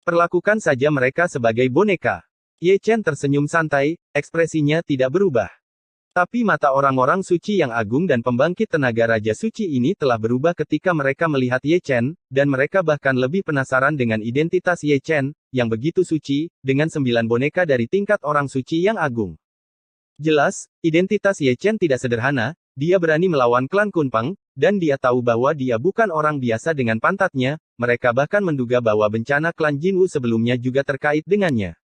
Perlakukan saja mereka sebagai boneka. Ye Chen tersenyum santai, ekspresinya tidak berubah. Tapi mata orang-orang suci yang agung dan pembangkit tenaga Raja Suci ini telah berubah ketika mereka melihat Ye Chen, dan mereka bahkan lebih penasaran dengan identitas Ye Chen, yang begitu suci, dengan 9 boneka dari tingkat orang suci yang agung. Jelas, identitas Ye Chen tidak sederhana, dia berani melawan klan Kunpeng, dan dia tahu bahwa dia bukan orang biasa dengan pantatnya, mereka bahkan menduga bahwa bencana klan Jinwu sebelumnya juga terkait dengannya.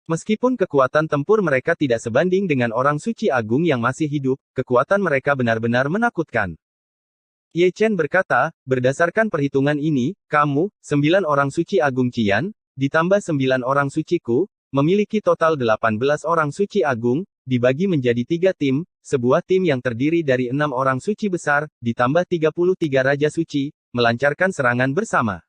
Meskipun kekuatan tempur mereka tidak sebanding dengan orang suci agung yang masih hidup, kekuatan mereka benar-benar menakutkan. Ye Chen berkata, berdasarkan perhitungan ini, kamu, 9 orang suci agung Qian, ditambah 9 orang suciku, memiliki total 18 orang suci agung, dibagi menjadi 3 tim, sebuah tim yang terdiri dari 6 orang suci besar, ditambah 33 raja suci, melancarkan serangan bersama.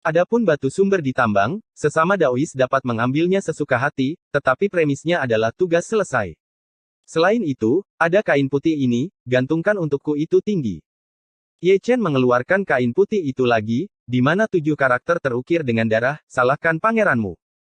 Adapun batu sumber ditambang, sesama Daois dapat mengambilnya sesuka hati, tetapi premisnya adalah tugas selesai. Selain itu, ada kain putih ini, gantungkan untukku itu tinggi. Ye Chen mengeluarkan kain putih itu lagi, di mana 7 karakter terukir dengan darah, salahkan pangeranmu.